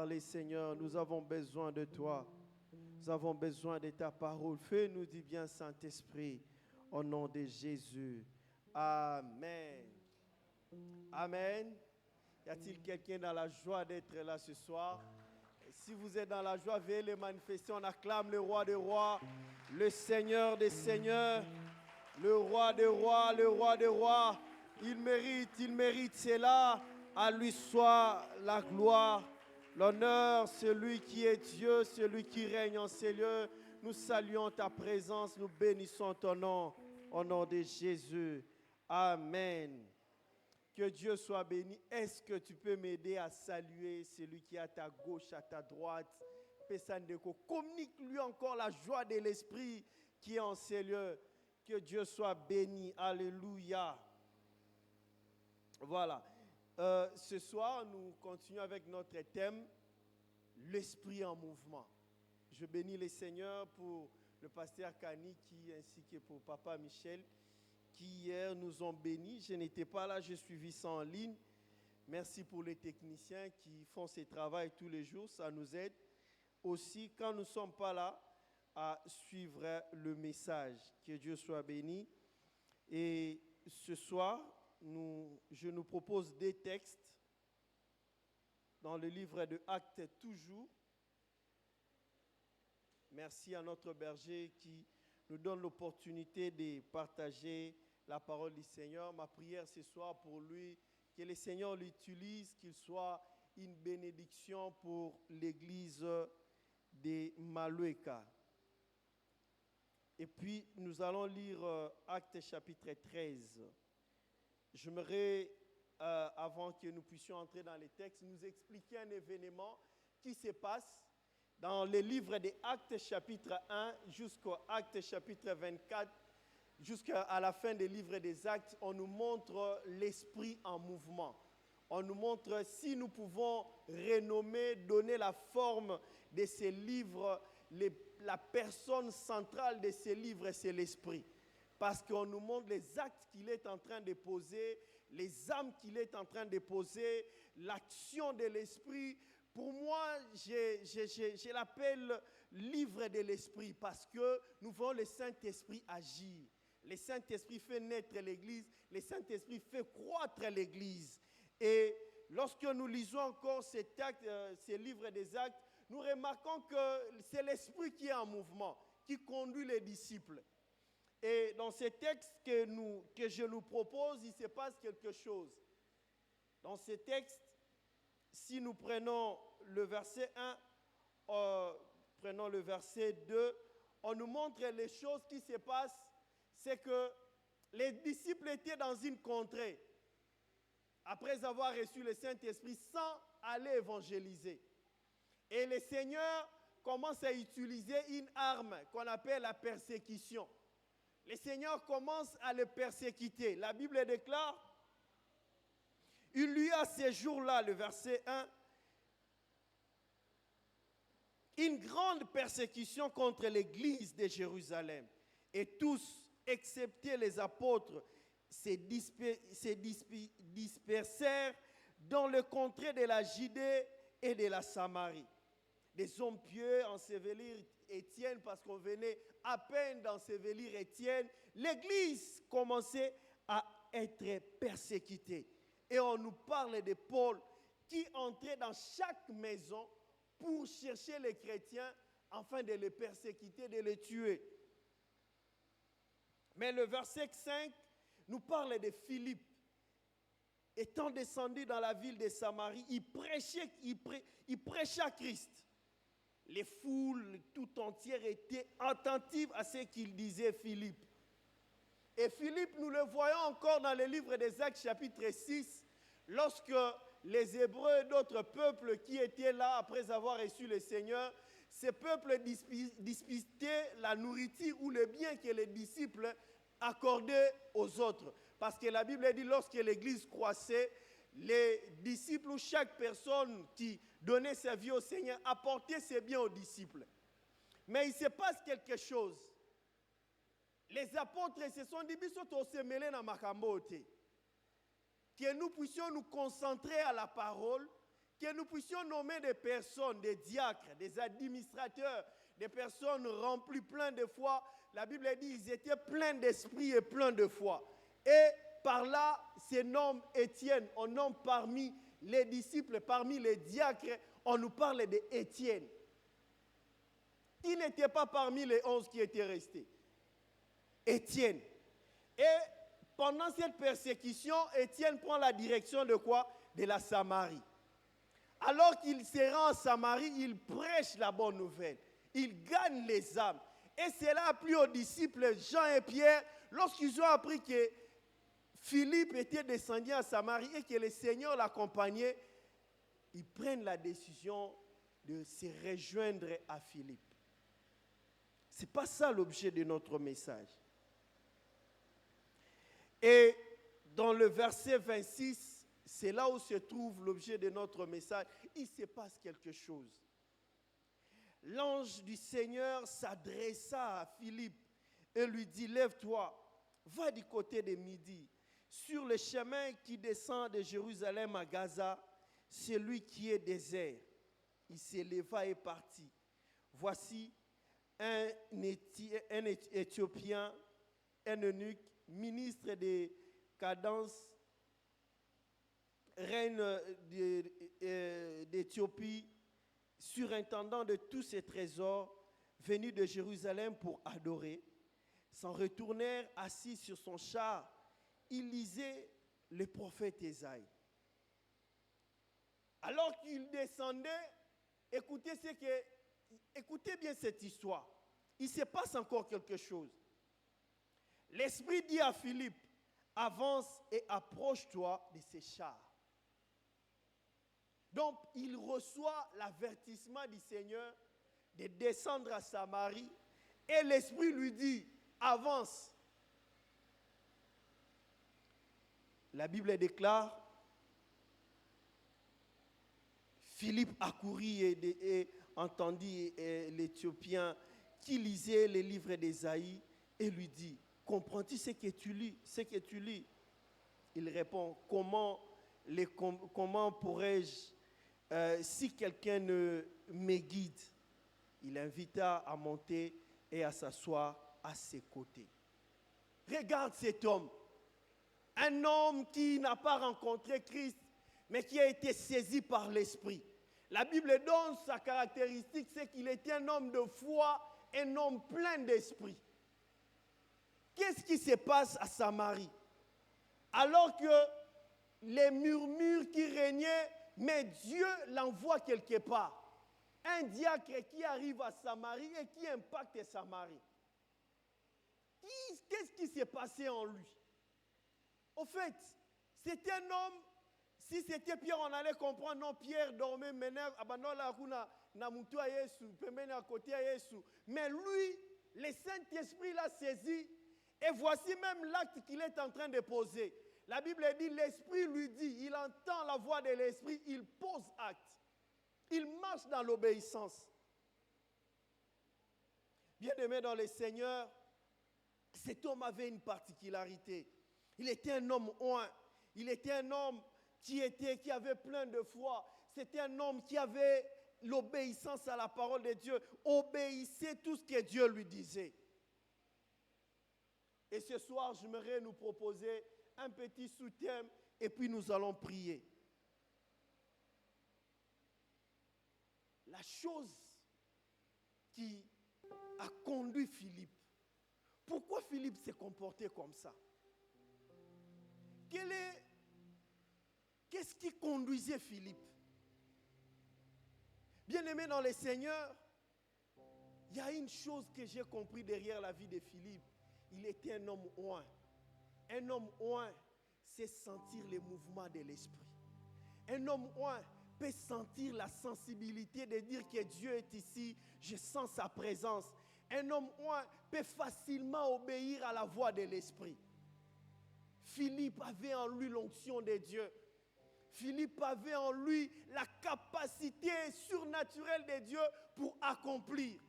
parler, Seigneur. Nous avons besoin de toi. Nous avons besoin de ta parole. Fais-nous du bien, Saint-Esprit, au nom de Jésus. Amen. Amen. Y a-t-il quelqu'un dans la joie d'être là ce soir? Si vous êtes dans la joie, veuillez le manifester. On acclame le roi des rois, le Seigneur des seigneurs, le roi des rois, le roi des rois. Il mérite cela. À lui soit la gloire, l'honneur, celui qui est Dieu, celui qui règne en ces lieux. Nous saluons ta présence, nous bénissons ton nom, au nom de Jésus. Amen. Que Dieu soit béni. Est-ce que tu peux m'aider à saluer celui qui est à ta gauche, à ta droite? Pesandeko, communique-lui encore la joie de l'esprit qui est en ces lieux. Que Dieu soit béni. Alléluia. Voilà. Ce soir, nous continuons avec notre thème, l'esprit en mouvement. Je bénis le Seigneur pour le pasteur Kani ainsi que pour Papa Michel, qui hier nous ont bénis. Je n'étais pas là, j'ai suivi ça en ligne. Merci pour les techniciens qui font ce travail tous les jours, ça nous aide aussi quand nous ne sommes pas là à suivre le message. Que Dieu soit béni. Et ce soir, je nous propose des textes dans le livre de Actes toujours. Merci à notre berger qui nous donne l'opportunité de partager la parole du Seigneur. Ma prière ce soir pour lui, que le Seigneur l'utilise, qu'il soit une bénédiction pour l'église de Malueka. Et puis, nous allons lire Actes chapitre 13. J'aimerais, avant que nous puissions entrer dans les textes, nous expliquer un événement qui se passe dans les livres des Actes chapitre 1 jusqu'au Actes chapitre 24, jusqu'à la fin des livres des Actes. On nous montre l'esprit en mouvement. On nous montre si nous pouvons renommer, donner la forme de ces livres, la personne centrale de ces livres, c'est l'esprit. Parce qu'on nous montre les actes qu'il est en train de poser, les âmes qu'il est en train de poser, l'action de l'esprit. Pour moi, je l'appelle livre de l'esprit parce que nous voyons le Saint-Esprit agir. Le Saint-Esprit fait naître l'Église, le Saint-Esprit fait croître l'Église. Et lorsque nous lisons encore ces livres des actes, nous remarquons que c'est l'Esprit qui est en mouvement, qui conduit les disciples. Et dans ces textes que je nous propose, il se passe quelque chose. Dans ces textes, si nous prenons le verset 1, prenons le verset 2, on nous montre les choses qui se passent. C'est que les disciples étaient dans une contrée, après avoir reçu le Saint-Esprit, sans aller évangéliser. Et le Seigneur commence à utiliser une arme qu'on appelle la persécution. Le Seigneur commence à les persécuter. La Bible déclare, il y a ces jours-là, le verset 1, une grande persécution contre l'église de Jérusalem. Et tous, excepté les apôtres, se dispersèrent dans le contrée de la Judée et de la Samarie. Des hommes pieux ensevelirent Étienne parce qu'on venait à peine d'ensevelir Étienne. L'église commençait à être persécutée. Et on nous parle de Paul qui entrait dans chaque maison pour chercher les chrétiens afin de les persécuter, de les tuer. Mais le verset 5 nous parle de Philippe. Étant descendu dans la ville de Samarie, il prêchait Christ. Les foules tout entières étaient attentives à ce qu'il disait Philippe. Et Philippe, nous le voyons encore dans le livre des Actes chapitre 6, lorsque les Hébreux et d'autres peuples qui étaient là après avoir reçu le Seigneur, ces peuples disputaient la nourriture ou le bien que les disciples accordaient aux autres. Parce que la Bible dit, lorsque l'Église croissait, les disciples ou chaque personne qui donnait sa vie au Seigneur apportait ses biens aux disciples. Mais il se passe quelque chose. Les apôtres se sont dit, que nous puissions nous concentrer à la parole, que nous puissions nommer des personnes, des diacres, des administrateurs, des personnes remplies plein de foi. La Bible dit qu'ils étaient pleins d'esprit et pleins de foi. Et par là, se nomme Étienne. On nomme parmi les disciples, parmi les diacres, on nous parle d'Étienne. Qui n'était pas parmi les 11 qui étaient restés. Étienne. Et pendant cette persécution, Étienne prend la direction de quoi? De la Samarie. Alors qu'il se rend en Samarie, il prêche la bonne nouvelle. Il gagne les âmes. Et cela a plu aux disciples Jean et Pierre lorsqu'ils ont appris que Philippe était descendu à Samarie et que le Seigneur l'accompagnait. Ils prennent la décision de se rejoindre à Philippe. Ce n'est pas ça l'objet de notre message. Et dans le verset 26, c'est là où se trouve l'objet de notre message. Il se passe quelque chose. L'ange du Seigneur s'adressa à Philippe et lui dit, lève-toi, va du côté de Midi, sur le chemin qui descend de Jérusalem à Gaza, celui qui est désert. Il se leva et partit. Voici un Éthiopien, un eunuque, ministre de Cadence, reine d'Éthiopie, surintendant de tous ses trésors, venu de Jérusalem pour adorer, s'en retournèrent assis sur son char. Il lisait le prophète Ésaïe. Alors qu'il descendait, écoutez bien cette histoire. Il se passe encore quelque chose. L'Esprit dit à Philippe, avance et approche-toi de ces chars. Donc, il reçoit l'avertissement du Seigneur de descendre à Samarie et l'Esprit lui dit, avance. La Bible déclare, Philippe accourut et entendit l'Éthiopien qui lisait les livres d'Ésaïe et lui dit, comprends-tu ce que tu lis? Il répond, comment pourrais-je, si quelqu'un ne me guide? Il invita à monter et à s'asseoir à ses côtés. Regarde cet homme. Un homme qui n'a pas rencontré Christ, mais qui a été saisi par l'Esprit. La Bible donne sa caractéristique, c'est qu'il était un homme de foi, un homme plein d'esprit. Qu'est-ce qui se passe à Samarie? Alors que les murmures qui régnaient, mais Dieu l'envoie quelque part. Un diacre qui arrive à Samarie et qui impacte Samarie. Qu'est-ce qui s'est passé en lui? Au fait, c'était un homme, si c'était Pierre, on allait comprendre, non, Pierre dormait, maintenant, mais lui, le Saint-Esprit l'a saisi, et voici même l'acte qu'il est en train de poser. La Bible dit, l'Esprit lui dit, il entend la voix de l'Esprit, il pose acte. Il marche dans l'obéissance. Bien-aimé dans le Seigneur, cet homme avait une particularité. Il était un homme oint. Il était un homme qui avait plein de foi. C'était un homme qui avait l'obéissance à la parole de Dieu. Obéissait tout ce que Dieu lui disait. Et ce soir, j'aimerais nous proposer un petit sous-thème et puis nous allons prier. La chose qui a conduit Philippe. Pourquoi Philippe s'est comporté comme ça? Qu'est-ce qui conduisait Philippe? Bien-aimé dans le Seigneur, il y a une chose que j'ai compris derrière la vie de Philippe. Il était un homme oint. Un homme oint, c'est sentir les mouvements de l'esprit. Un homme oint peut sentir la sensibilité de dire que Dieu est ici, je sens sa présence. Un homme oint peut facilement obéir à la voix de l'esprit. Philippe avait en lui l'onction de Dieu. Philippe avait en lui la capacité surnaturelle de Dieu pour accomplir.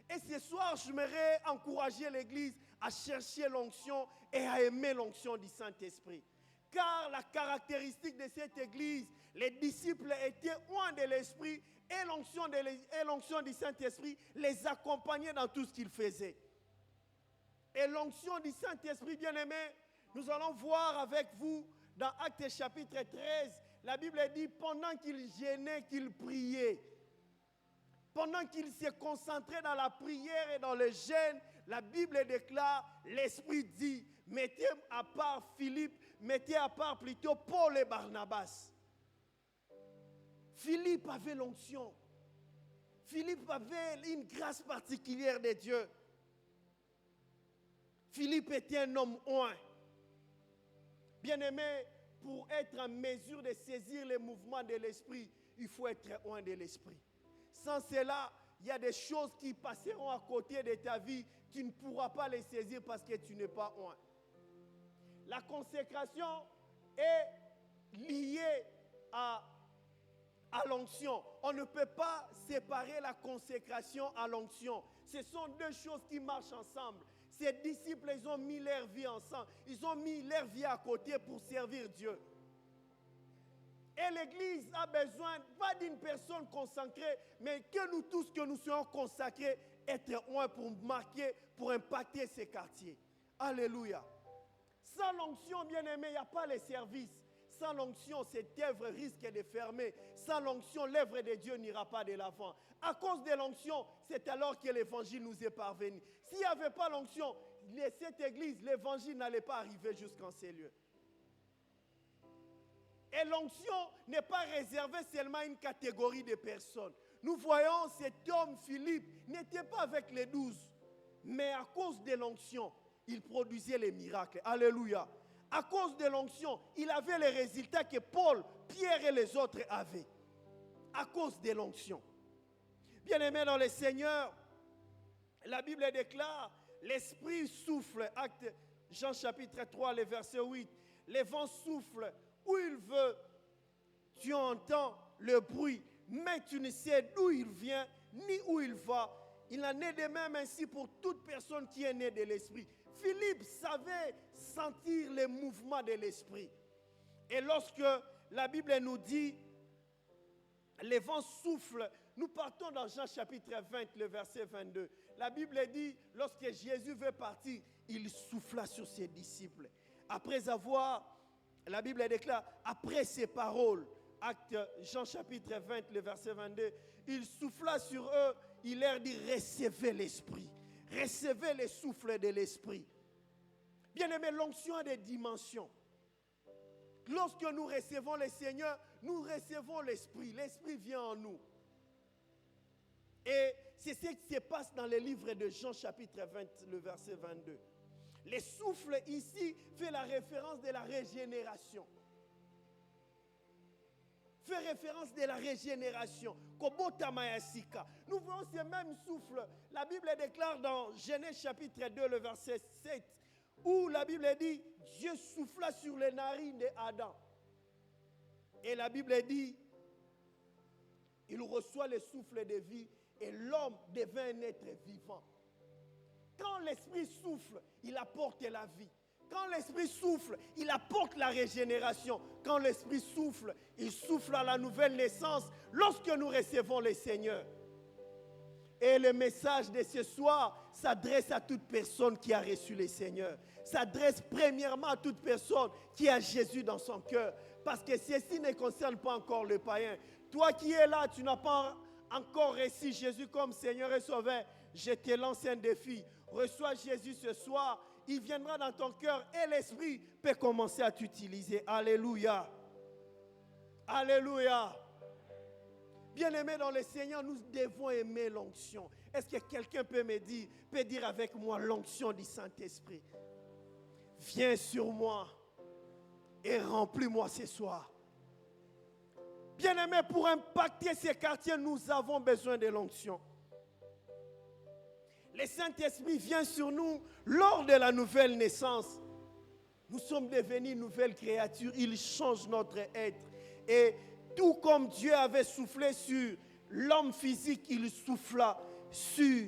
Et ce soir, j'aimerais encourager l'Église à chercher l'onction et à aimer l'onction du Saint-Esprit. Car la caractéristique de cette Église, Les disciples étaient oints de l'Esprit et l'onction du Saint-Esprit les accompagnait dans tout ce qu'ils faisaient. Et l'onction du Saint-Esprit, bien-aimé, nous allons voir avec vous dans Actes chapitre 13, la Bible dit, pendant qu'ils jeûnaient, qu'ils priaient, pendant qu'ils se concentraient dans la prière et dans le jeûne, la Bible déclare, l'Esprit dit, mettez à part Philippe, mettez à part plutôt Paul et Barnabas. Philippe avait l'onction. Philippe avait une grâce particulière de Dieu. Philippe était un homme oint. Bien-aimé, pour être en mesure de saisir les mouvements de l'esprit, il faut être oint de l'esprit. Sans cela, il y a des choses qui passeront à côté de ta vie, tu ne pourras pas les saisir parce que tu n'es pas oint. La consécration est liée à l'onction. On ne peut pas séparer la consécration à l'onction. Ce sont deux choses qui marchent ensemble. Ces disciples, ils ont mis leur vie ensemble. Ils ont mis leur vie à côté pour servir Dieu. Et l'Église a besoin, pas d'une personne consacrée, mais que nous tous, que nous soyons consacrés, être oints pour marquer, pour impacter ces quartiers. Alléluia. Sans l'onction, bien-aimé, il n'y a pas les services. Sans l'onction, cette œuvre risque de fermer. Sans l'onction, l'œuvre de Dieu n'ira pas de l'avant. À cause de l'onction, c'est alors que l'évangile nous est parvenu. S'il n'y avait pas l'onction, cette église, l'évangile n'allait pas arriver jusqu'en ces lieux. Et l'onction n'est pas réservée seulement à une catégorie de personnes. Nous voyons cet homme, Philippe, n'était pas avec les 12. Mais à cause de l'onction, il produisait les miracles. Alléluia. À cause de l'onction, il avait les résultats que Paul, Pierre et les autres avaient. À cause de l'onction. Bien-aimés dans le Seigneur, la Bible déclare, l'Esprit souffle, acte Jean chapitre 3, le verset 8, le vent souffle où il veut, tu entends le bruit, mais tu ne sais d'où il vient, ni où il va. Il en est de même ainsi pour toute personne qui est née de l'Esprit. Philippe savait sentir les mouvements de l'Esprit. Et lorsque la Bible nous dit, les vents soufflent, nous partons dans Jean chapitre 20, le verset 22. La Bible dit, lorsque Jésus veut partir, il souffla sur ses disciples. Après avoir, la Bible déclare, après ces paroles, acte Jean chapitre 20, le verset 22, il souffla sur eux, il leur dit, recevez l'Esprit. Recevez le souffle de l'Esprit. Bien-aimé, l'onction a des dimensions. Lorsque nous recevons le Seigneur, nous recevons l'Esprit. L'Esprit vient en nous. Et c'est ce qui se passe dans le livre de Jean chapitre 20, le verset 22. Le souffle ici fait la référence de la régénération. Fait référence de la régénération. Nous voyons ce même souffle. La Bible déclare dans Genèse chapitre 2, le verset 7, où la Bible dit, Dieu souffla sur les narines d'Adam. Et la Bible dit, il reçoit le souffle de vie et l'homme devient un être vivant. Quand l'Esprit souffle, il apporte la vie. Quand l'Esprit souffle, il apporte la régénération. Quand l'Esprit souffle, il souffle à la nouvelle naissance lorsque nous recevons le Seigneur. Et le message de ce soir s'adresse à toute personne qui a reçu le Seigneur. S'adresse premièrement à toute personne qui a Jésus dans son cœur. Parce que ceci ne concerne pas encore le païen. Toi qui es là, tu n'as pas encore reçu Jésus comme Seigneur et Sauveur. Je te lance un défi. Reçois Jésus ce soir. Il viendra dans ton cœur et l'Esprit peut commencer à t'utiliser. Alléluia. Alléluia. Bien-aimés dans le Seigneur, nous devons aimer l'onction. Est-ce que quelqu'un peut dire avec moi l'onction du Saint-Esprit? Viens sur moi et remplis-moi ce soir. Bien-aimés, pour impacter ces quartiers, nous avons besoin de l'onction. Le Saint-Esprit vient sur nous lors de la nouvelle naissance. Nous sommes devenus une nouvelle créature. Il change notre être. Et tout comme Dieu avait soufflé sur l'homme physique, il souffla sur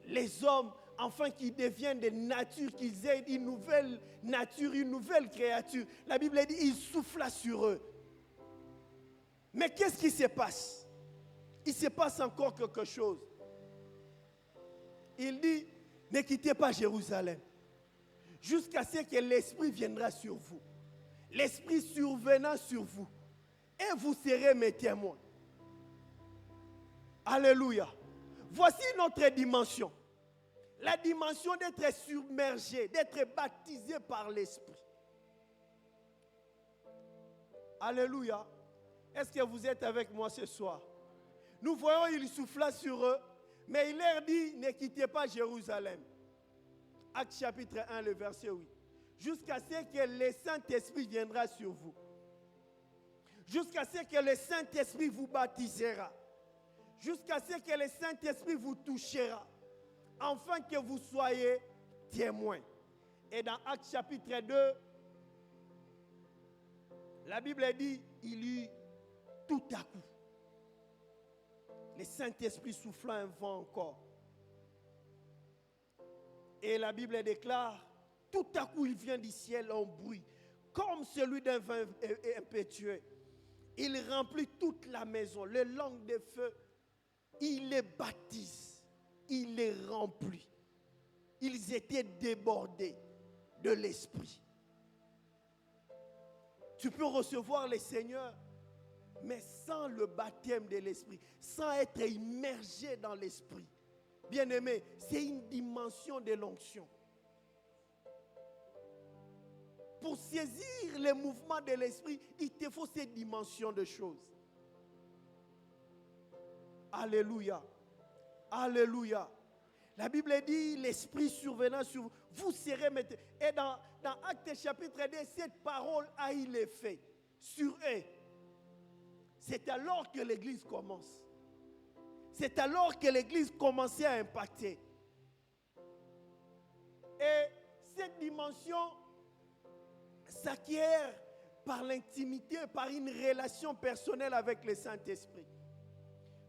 les hommes, afin qu'ils deviennent des natures, qu'ils aient une nouvelle nature, une nouvelle créature. La Bible dit, il souffla sur eux. Mais qu'est-ce qui se passe? Il se passe encore quelque chose. Il dit, ne quittez pas Jérusalem jusqu'à ce que l'Esprit viendra sur vous. L'Esprit survenant sur vous. Et vous serez mes témoins. Alléluia. Voici notre dimension. La dimension d'être submergé, d'être baptisé par l'Esprit. Alléluia. Est-ce que vous êtes avec moi ce soir? Nous voyons, il souffla sur eux, mais il leur dit, ne quittez pas Jérusalem. Actes chapitre 1, le verset 8. Jusqu'à ce que le Saint-Esprit viendra sur vous. Jusqu'à ce que le Saint-Esprit vous baptisera. Jusqu'à ce que le Saint-Esprit vous touchera. Afin que vous soyez témoins. Et dans Actes chapitre 2, la Bible dit, il y eut tout à coup le Saint-Esprit soufflant un vent encore. Et la Bible déclare, tout à coup il vient du ciel un bruit, comme celui d'un vent impétueux. Il remplit toute la maison, les langues de feu, il les baptise, il les remplit. Ils étaient débordés de l'Esprit. Tu peux recevoir le Seigneur, mais sans le baptême de l'Esprit, sans être immergé dans l'Esprit. Bien-aimé, c'est une dimension de l'onction. Pour saisir les mouvements de l'Esprit, il te faut cette dimension de choses. Alléluia. Alléluia. La Bible dit, l'Esprit survenant sur vous, vous serez maîtres. Et dans Actes chapitre 2, cette parole a eu l'effet sur eux. C'est alors que l'Église commence. C'est alors que l'Église commençait à impacter. Et cette dimension s'acquiert par l'intimité, par une relation personnelle avec le Saint-Esprit.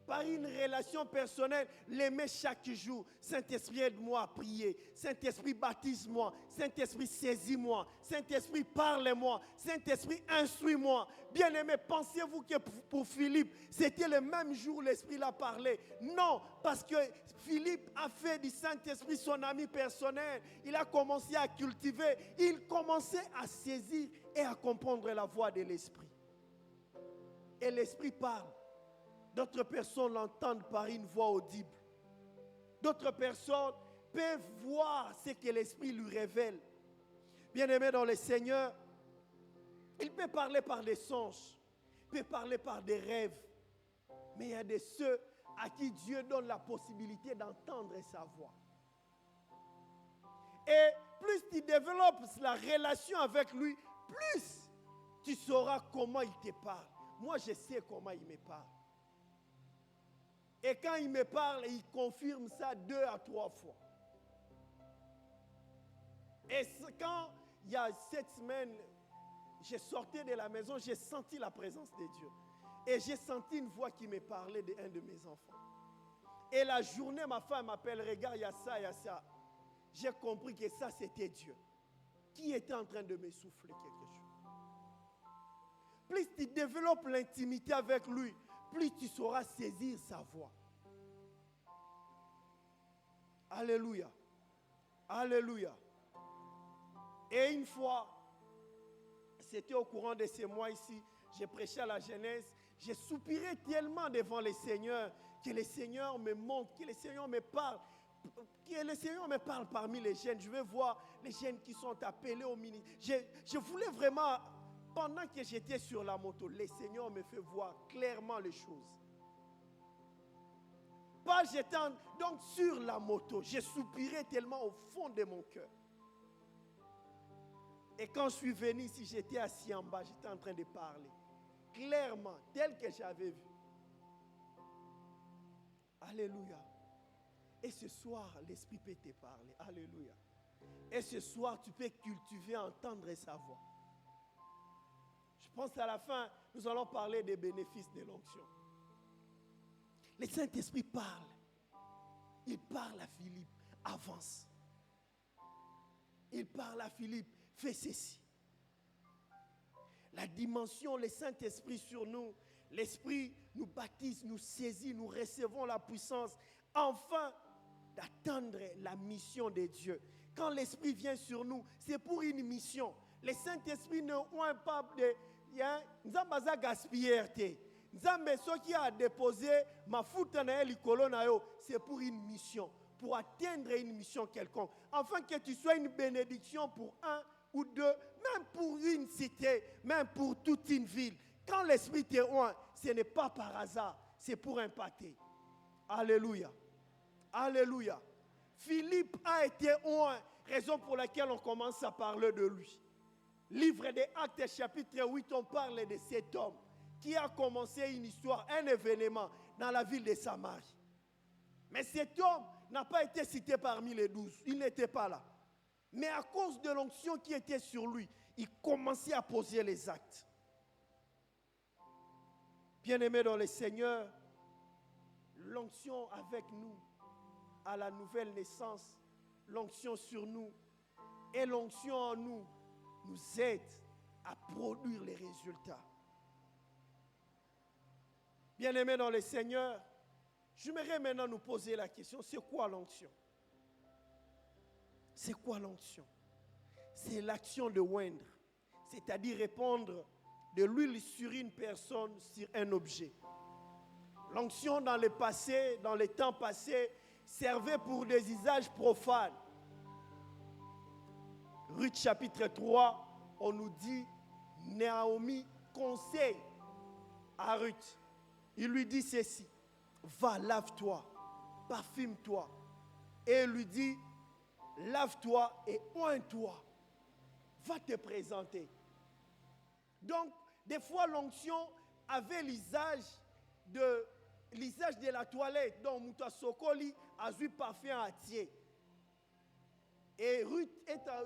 Par une relation personnelle, l'aimer chaque jour. Saint-Esprit, aide-moi à prier. Saint-Esprit, baptise-moi. Saint-Esprit, saisis-moi. Saint-Esprit, parle-moi. Saint-Esprit, instruis-moi. Bien-aimé, pensez-vous que pour Philippe, c'était le même jour où l'Esprit l'a parlé? Non, parce que Philippe a fait du Saint-Esprit son ami personnel. Il a commencé à cultiver. Il commençait à saisir et à comprendre la voix de l'Esprit. Et l'Esprit parle. D'autres personnes l'entendent par une voix audible. D'autres personnes peuvent voir ce que l'Esprit lui révèle. Bien-aimé dans le Seigneur, il peut parler par des songes, il peut parler par des rêves. Mais il y a de ceux à qui Dieu donne la possibilité d'entendre sa voix. Et plus tu développes la relation avec lui, plus tu sauras comment il te parle. Moi, je sais comment il me parle. Et quand il me parle, il confirme ça 2 à 3 fois. Et quand il y a 7 semaines, je sortais de la maison, j'ai senti la présence de Dieu. Et j'ai senti une voix qui me parlait d'un de mes enfants. Et la journée, ma femme m'appelle, regarde, il y a ça, il y a ça. J'ai compris que ça, c'était Dieu qui était en train de me souffler quelque chose. Plus tu développes l'intimité avec lui, plus tu sauras saisir sa voix. Alléluia. Alléluia. Et une fois, c'était au courant de ces mois ici, j'ai prêché à la jeunesse, j'ai soupiré tellement devant le Seigneur, que le Seigneur me montre, que le Seigneur me parle, que le Seigneur me parle parmi les jeunes. Je vais voir les jeunes qui sont appelés au ministère. Je voulais vraiment, pendant que j'étais sur la moto, le Seigneur me fait voir clairement les choses. Pas j'étais donc sur la moto, j'ai soupiré tellement au fond de mon cœur. Et quand je suis venu ici, j'étais assis en bas, j'étais en train de parler. Clairement, tel que j'avais vu. Alléluia. Et ce soir, l'Esprit peut te parler. Alléluia. Et ce soir, tu peux cultiver, entendre sa voix. Je pense à la fin, nous allons parler des bénéfices de l'onction. Le Saint-Esprit parle. Il parle à Philippe. Avance. Il parle à Philippe. Fais ceci. La dimension, le Saint-Esprit sur nous, L'Esprit nous baptise, nous saisit, nous recevons la puissance, enfin, d'atteindre la mission de Dieu. Quand l'Esprit vient sur nous, c'est pour une mission. Le Saint-Esprit ne oint pas de... Nzambe aza gaspillère. Nzambe ce qui a déposé mafuta na likolo na yo, c'est pour une mission, pour atteindre une mission quelconque, afin que tu sois une bénédiction pour un ou deux, même pour une cité, même pour toute une ville. Quand l'Esprit te oint, ce n'est pas par hasard, c'est pour impacter. Alléluia. Alléluia. Philippe a été oint, raison pour laquelle on commence à parler de lui. Livre des Actes, chapitre 8, on parle de cet homme qui a commencé une histoire, un événement dans la ville de Samarie. Mais cet homme n'a pas été cité parmi les 12. Il n'était pas là. Mais à cause de l'onction qui était sur lui, il commençait à poser les actes. Bien-aimés dans le Seigneur, l'onction avec nous à la nouvelle naissance, l'onction sur nous et l'onction en nous aide à produire les résultats. Bien-aimés dans le Seigneur, j'aimerais maintenant nous poser la question, c'est quoi l'onction? C'est quoi l'onction? C'est l'action de oindre, c'est-à-dire répandre de l'huile sur une personne, sur un objet. L'onction dans le passé, dans les temps passés, servait pour des usages profanes. Ruth chapitre 3, on nous dit, Naomi conseille à Ruth. Il lui dit ceci, va, lave-toi, parfume-toi. Et il lui dit, lave-toi et oins-toi. Va te présenter. Donc, des fois, l'onction avait l'usage de la toilette. Donc, Mouta Sokoli a eu parfum à tier. Et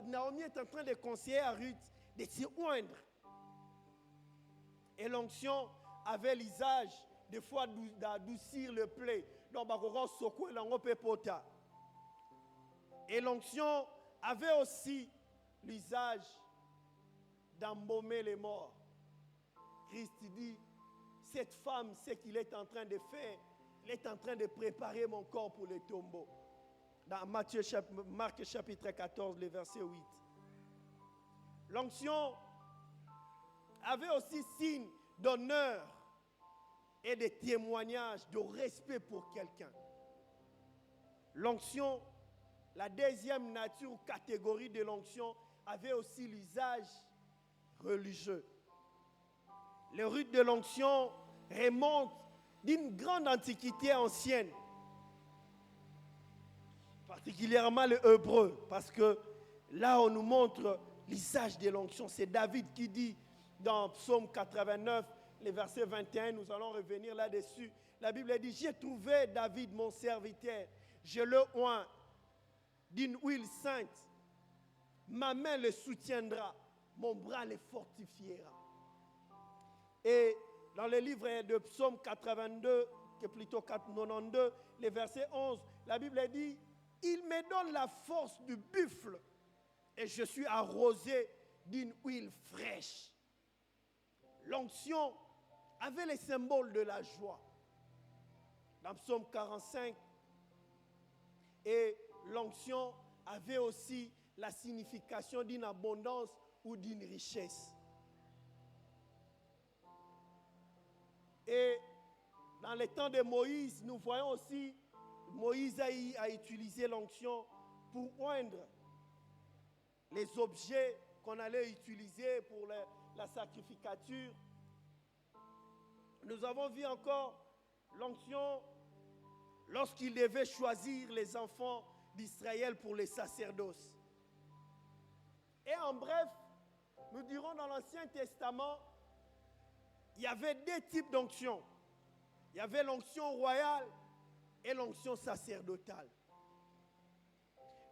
Naomi est en train de conseiller à Ruth de se oindre. Et l'onction avait l'usage des fois d'adoucir le plaie. Donc, et l'onction avait aussi l'usage d'embaumer les morts. Christ dit, cette femme, ce qu'il est en train de faire, il est en train de préparer mon corps pour le tombeau. Dans Marc chapitre 14, le verset 8. L'onction avait aussi signe d'honneur et de témoignage, de respect pour quelqu'un. L'onction, la deuxième nature ou catégorie de l'onction, avait aussi l'usage religieux. Le rite de l'onction remonte d'une grande antiquité ancienne, particulièrement le hébreu, parce que là on nous montre l'usage de l'onction. C'est David qui dit dans Psaume 89, le verset 21, nous allons revenir là-dessus. La Bible dit, j'ai trouvé David mon serviteur, je le oins d'une huile sainte, ma main le soutiendra, mon bras le fortifiera. Et dans le livre de Psaume 82, que plutôt 92, le verset 11, la Bible dit, il me donne la force du buffle et je suis arrosé d'une huile fraîche. L'onction avait les symboles de la joie. Dans Psaume 45, et l'onction avait aussi la signification d'une abondance ou d'une richesse. Et dans les temps de Moïse, nous voyons aussi Moïse a utilisé l'onction pour oindre les objets qu'on allait utiliser pour la sacrificature. Nous avons vu encore l'onction lorsqu'il devait choisir les enfants d'Israël pour les sacerdoces. Et en bref, nous dirons dans l'Ancien Testament, il y avait deux types d'onction. Il y avait l'onction royale et l'onction sacerdotale.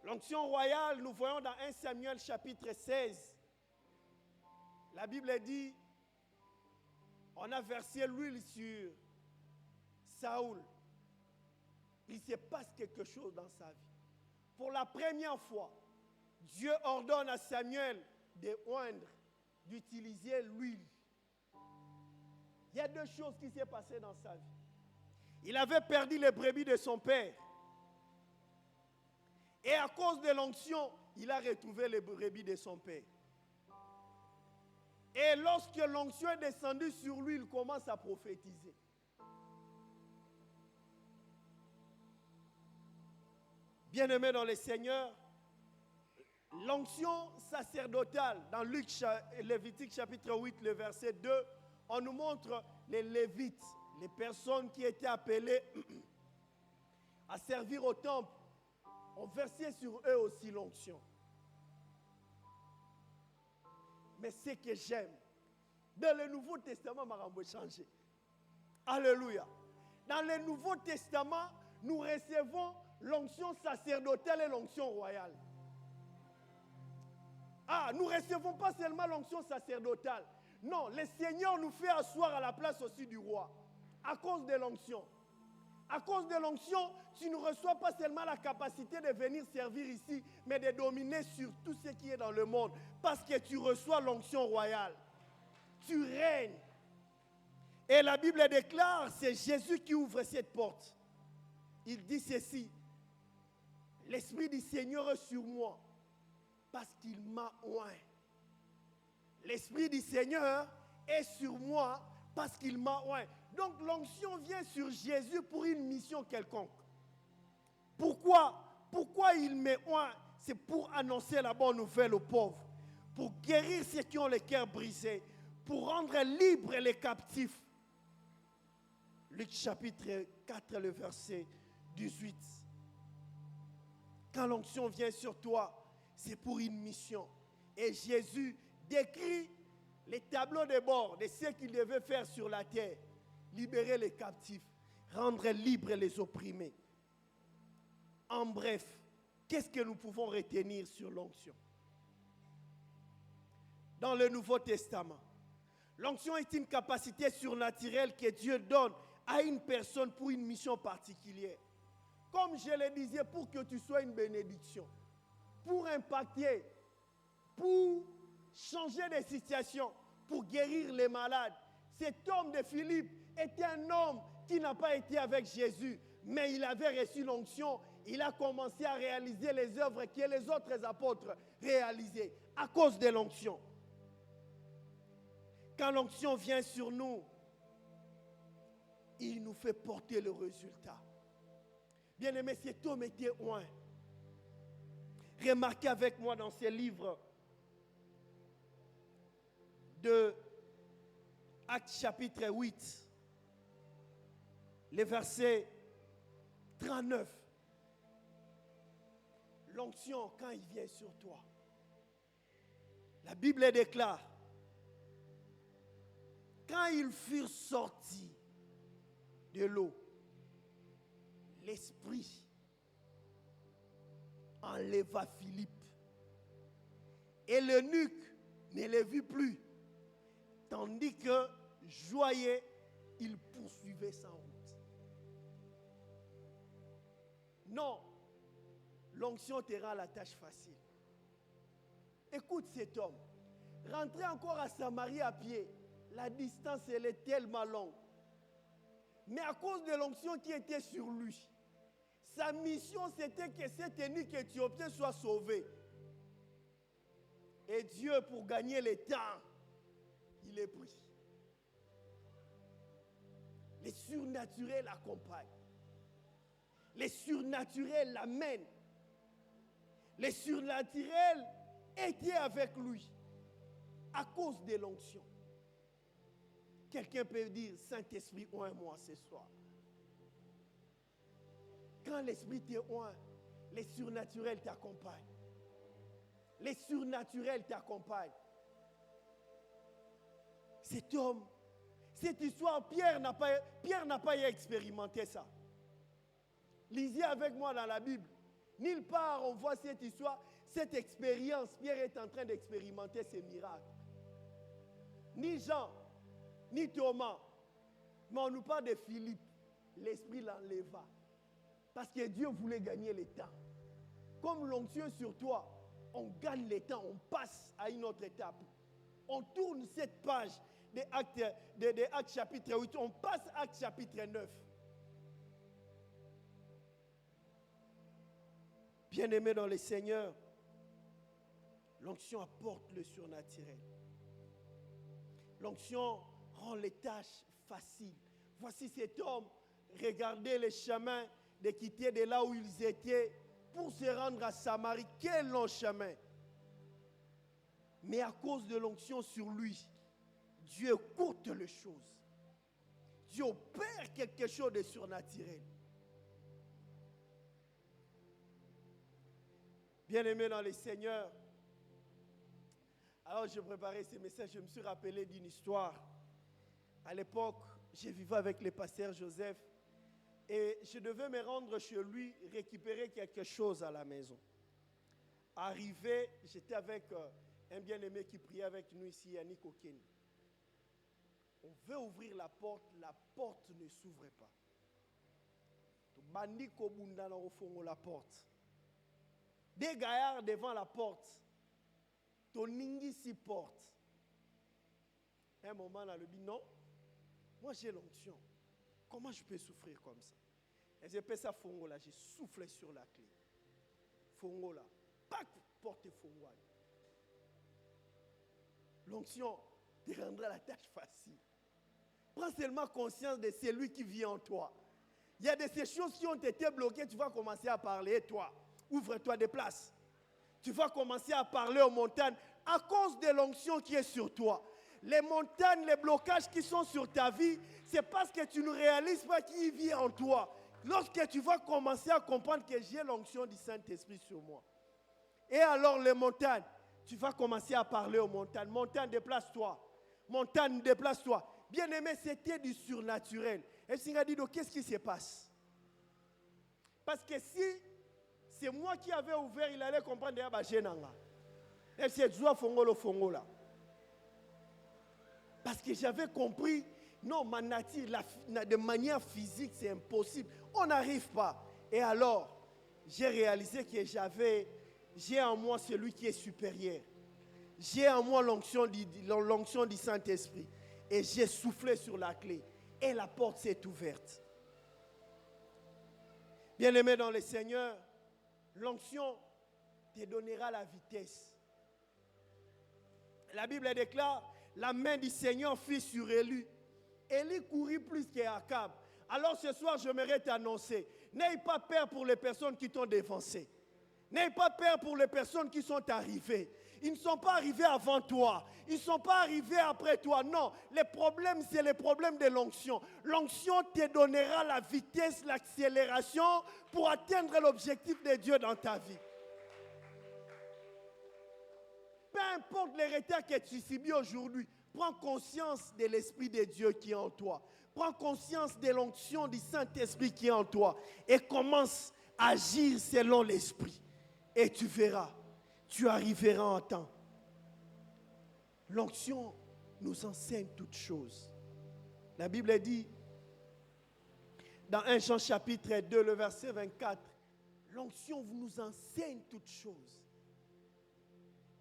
L'onction royale, nous voyons dans 1 Samuel chapitre 16. La Bible dit, on a versé l'huile sur Saoul. Il se passe quelque chose dans sa vie. Pour la première fois, Dieu ordonne à Samuel de oindre, d'utiliser l'huile. Il y a deux choses qui s'est passées dans sa vie. Il avait perdu les brebis de son père. Et à cause de l'onction, il a retrouvé les brebis de son père. Et lorsque l'onction est descendue sur lui, il commence à prophétiser. Bien-aimés dans le Seigneur, l'onction sacerdotale, dans Lévitique chapitre 8, le verset 2, on nous montre les Lévites, les personnes qui étaient appelées à servir au temple. On versait sur eux aussi l'onction. Mais ce que j'aime, dans le Nouveau Testament, Marambo est changé. Alléluia. Dans le Nouveau Testament, nous recevons l'onction sacerdotale et l'onction royale. Nous ne recevons pas seulement l'onction sacerdotale. Non, le Seigneur nous fait asseoir à la place aussi du roi. À cause de l'onction. À cause de l'onction, tu ne reçois pas seulement la capacité de venir servir ici, mais de dominer sur tout ce qui est dans le monde. Parce que tu reçois l'onction royale. Tu règnes. Et la Bible déclare, c'est Jésus qui ouvre cette porte. Il dit ceci. L'Esprit du Seigneur est sur moi, parce qu'il m'a oint. L'Esprit du Seigneur est sur moi, parce qu'il m'a oint. Donc l'onction vient sur Jésus pour une mission quelconque. Pourquoi il me oint? C'est pour annoncer la bonne nouvelle aux pauvres, pour guérir ceux qui ont le cœur brisé, pour rendre libres les captifs. Luc chapitre 4, le verset 18. Quand l'onction vient sur toi, c'est pour une mission. Et Jésus décrit les tableaux de bord de ce qu'il devait faire sur la terre. Libérer les captifs, rendre libres les opprimés. En bref, qu'est-ce que nous pouvons retenir sur l'onction? Dans le Nouveau Testament, l'onction est une capacité surnaturelle que Dieu donne à une personne pour une mission particulière. Comme je le disais, pour que tu sois une bénédiction, pour impacter, pour changer de situation, pour guérir les malades. Cet homme de Philippe était un homme qui n'a pas été avec Jésus, mais il avait reçu l'onction. Il a commencé à réaliser les œuvres que les autres apôtres réalisaient à cause de l'onction. Quand l'onction vient sur nous, il nous fait porter le résultat. Bien-aimé, cet homme était oint. Remarquez avec moi dans ces livres de Actes chapitre 8, le verset 39. L'onction, quand il vient sur toi, la Bible déclare, quand ils furent sortis de l'eau, l'Esprit enleva Philippe. Et l'eunuque ne le vit plus. Tandis que, joyeux, il poursuivait sa route. Non, l'onction te rend la tâche facile. Écoute cet homme. Rentrer encore à Samarie à pied, la distance elle est tellement longue. Mais à cause de l'onction qui était sur lui, sa mission c'était que cet eunuque éthiopien soit sauvé. Et Dieu, pour gagner le temps, il est pris. Les surnaturels l'accompagnent. Les surnaturels l'amènent. Les surnaturels étaient avec lui à cause de l'onction. Quelqu'un peut dire, Saint-Esprit, oint-moi ce soir. Quand l'Esprit te oint, les surnaturels t'accompagnent. Les surnaturels t'accompagnent. Cet homme, cette histoire, Pierre n'a pas expérimenté ça. Lisez avec moi dans la Bible. Nulle part on voit cette histoire, cette expérience. Pierre est en train d'expérimenter ces miracles. Ni Jean, ni Thomas. Mais on nous parle de Philippe. L'Esprit l'enleva. Parce que Dieu voulait gagner le temps. Comme l'onction sur toi, on gagne le temps, on passe à une autre étape. On tourne cette page des Actes chapitre 8, on passe à Actes chapitre 9. Bien-aimés dans le Seigneur, l'onction apporte le surnaturel. L'onction rend les tâches faciles. Voici cet homme, regardez les chemins de quitter de là où ils étaient pour se rendre à Samarie. Quel long chemin! Mais à cause de l'onction sur lui, Dieu écoute les choses. Dieu opère quelque chose de surnaturel. Bien-aimé dans le Seigneur, alors je préparais ce message, je me suis rappelé d'une histoire. À l'époque, je vivais avec le pasteur Joseph et je devais me rendre chez lui, récupérer quelque chose à la maison. Arrivé, j'étais avec un bien-aimé qui priait avec nous ici, Yannick Okeni. On veut ouvrir la porte ne s'ouvre pas. La porte. Des gaillards devant la porte. Toningi s'y porte. Un moment, là, le dit non. Moi, j'ai l'onction. Comment je peux souffrir comme ça? Et j'ai fait ça, fongo là. J'ai soufflé sur la clé. Fongo là. Pac, porte fongo. L'onction te rendra la tâche facile. Prends seulement conscience de celui qui vit en toi. Il y a de ces choses qui ont été bloquées. Tu vas commencer à parler, toi. Ouvre-toi des places. Tu vas commencer à parler aux montagnes à cause de l'onction qui est sur toi. Les montagnes, les blocages qui sont sur ta vie, c'est parce que tu ne réalises pas qui vit en toi. Lorsque tu vas commencer à comprendre que j'ai l'onction du Saint-Esprit sur moi. Et alors les montagnes, tu vas commencer à parler aux montagnes. Montagne, déplace-toi. Montagne, déplace-toi. Bien-aimé, c'était du surnaturel. Et Singa dit, qu'est-ce qui se passe? Parce que si c'est moi qui avais ouvert, il allait comprendre. Et c'est Joua Fongo là. Parce que j'avais compris, non, ma nature, de manière physique, c'est impossible. On n'arrive pas. Et alors, j'ai réalisé que j'ai en moi celui qui est supérieur. J'ai en moi l'onction du Saint-Esprit. Et j'ai soufflé sur la clé. Et la porte s'est ouverte. Bien-aimé dans le Seigneur, l'onction te donnera la vitesse. La Bible déclare, la main du Seigneur fut sur Élie. Élie courit plus qu'Akab. Alors ce soir, j'aimerais t'annoncer, n'aie pas peur pour les personnes qui t'ont dévancé. N'aie pas peur pour les personnes qui sont arrivées. Ils ne sont pas arrivés avant toi. Ils ne sont pas arrivés après toi. Non, les problèmes, c'est les problèmes de l'onction. L'onction te donnera la vitesse, l'accélération pour atteindre l'objectif de Dieu dans ta vie. Peu importe les retards que tu subis aujourd'hui, prends conscience de l'Esprit de Dieu qui est en toi. Prends conscience de l'onction du Saint-Esprit qui est en toi. Et commence à agir selon l'Esprit. Et tu verras, tu arriveras en temps. L'onction nous enseigne toutes choses. La Bible dit, dans 1 Jean chapitre 2, le verset 24, l'onction nous enseigne toutes choses.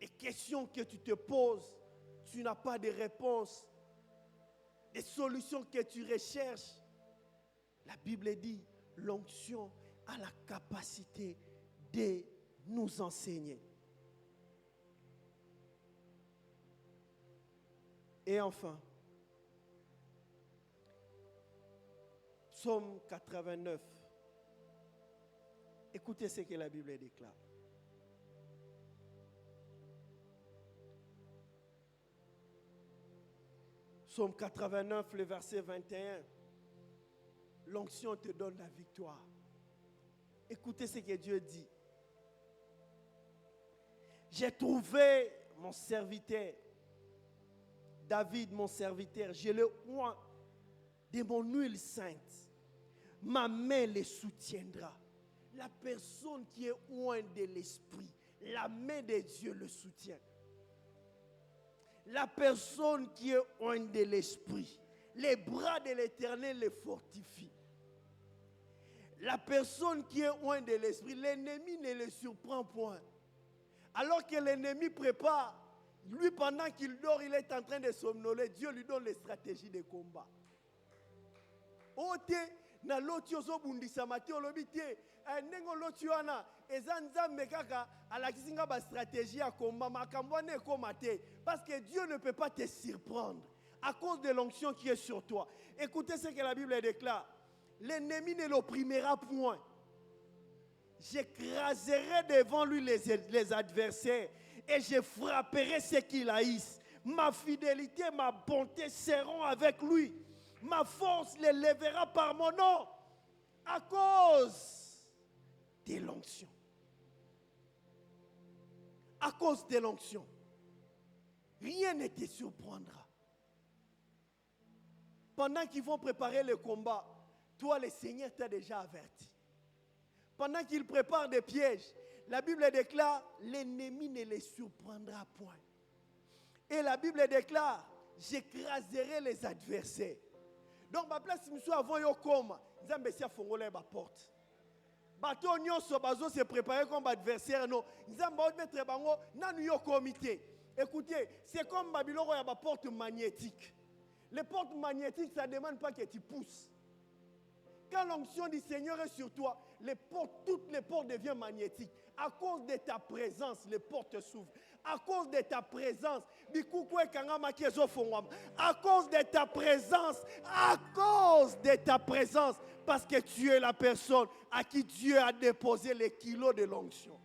Les questions que tu te poses, tu n'as pas de réponse. Les solutions que tu recherches, la Bible dit, l'onction a la capacité de nous enseigner. Et enfin, Psaume 89. Écoutez ce que la Bible déclare. Psaume 89, le verset 21. L'onction te donne la victoire. Écoutez ce que Dieu dit. J'ai trouvé mon serviteur, David, mon serviteur, je le oins de mon huile sainte. Ma main le soutiendra. La personne qui est oint de l'Esprit, la main de Dieu le soutient. La personne qui est oint de l'Esprit, les bras de l'Éternel le fortifient. La personne qui est oint de l'Esprit, l'ennemi ne le surprend point. Alors que l'ennemi prépare Lui, pendant qu'il dort, il est en train de somnoler. Dieu lui donne les stratégies de combat. Ote na loti ozo bundisa mati olobite nengo loti wana ezanzambe kaka alakisinga ba stratégie ya combat makambo ne komate parce que Dieu ne peut pas te surprendre à cause de l'onction qui est sur toi. Écoutez ce que la Bible déclare. L'ennemi ne l'opprimera point. J'écraserai devant lui les adversaires et je frapperai ceux qui haïssent. Ma fidélité, ma bonté seront avec lui. Ma force les lèvera par mon nom à cause de l'onction. À cause de l'onction. Rien ne te surprendra. Pendant qu'ils vont préparer le combat, toi, le Seigneur t'a déjà averti. Pendant qu'ils préparent des pièges, la Bible déclare, l'ennemi ne les surprendra point. Et la Bible déclare, j'écraserai les adversaires. Donc, ma place, je suis avant yo comme, Nzambe si a fongolé ma porte. Bato nyonso bazo se préparer comme adversaire non. Nzambe va mettre bango nanu yo comité. Écoutez, c'est comme Babylone il y a ma porte magnétique. Les portes magnétiques, ça ne demande pas que tu pousses. Quand l'onction du Seigneur est sur toi, toutes les portes deviennent magnétiques. À cause de ta présence, les portes s'ouvrent. À cause de ta présence, à cause de ta présence, parce que tu es la personne à qui Dieu a déposé les kilos de l'onction.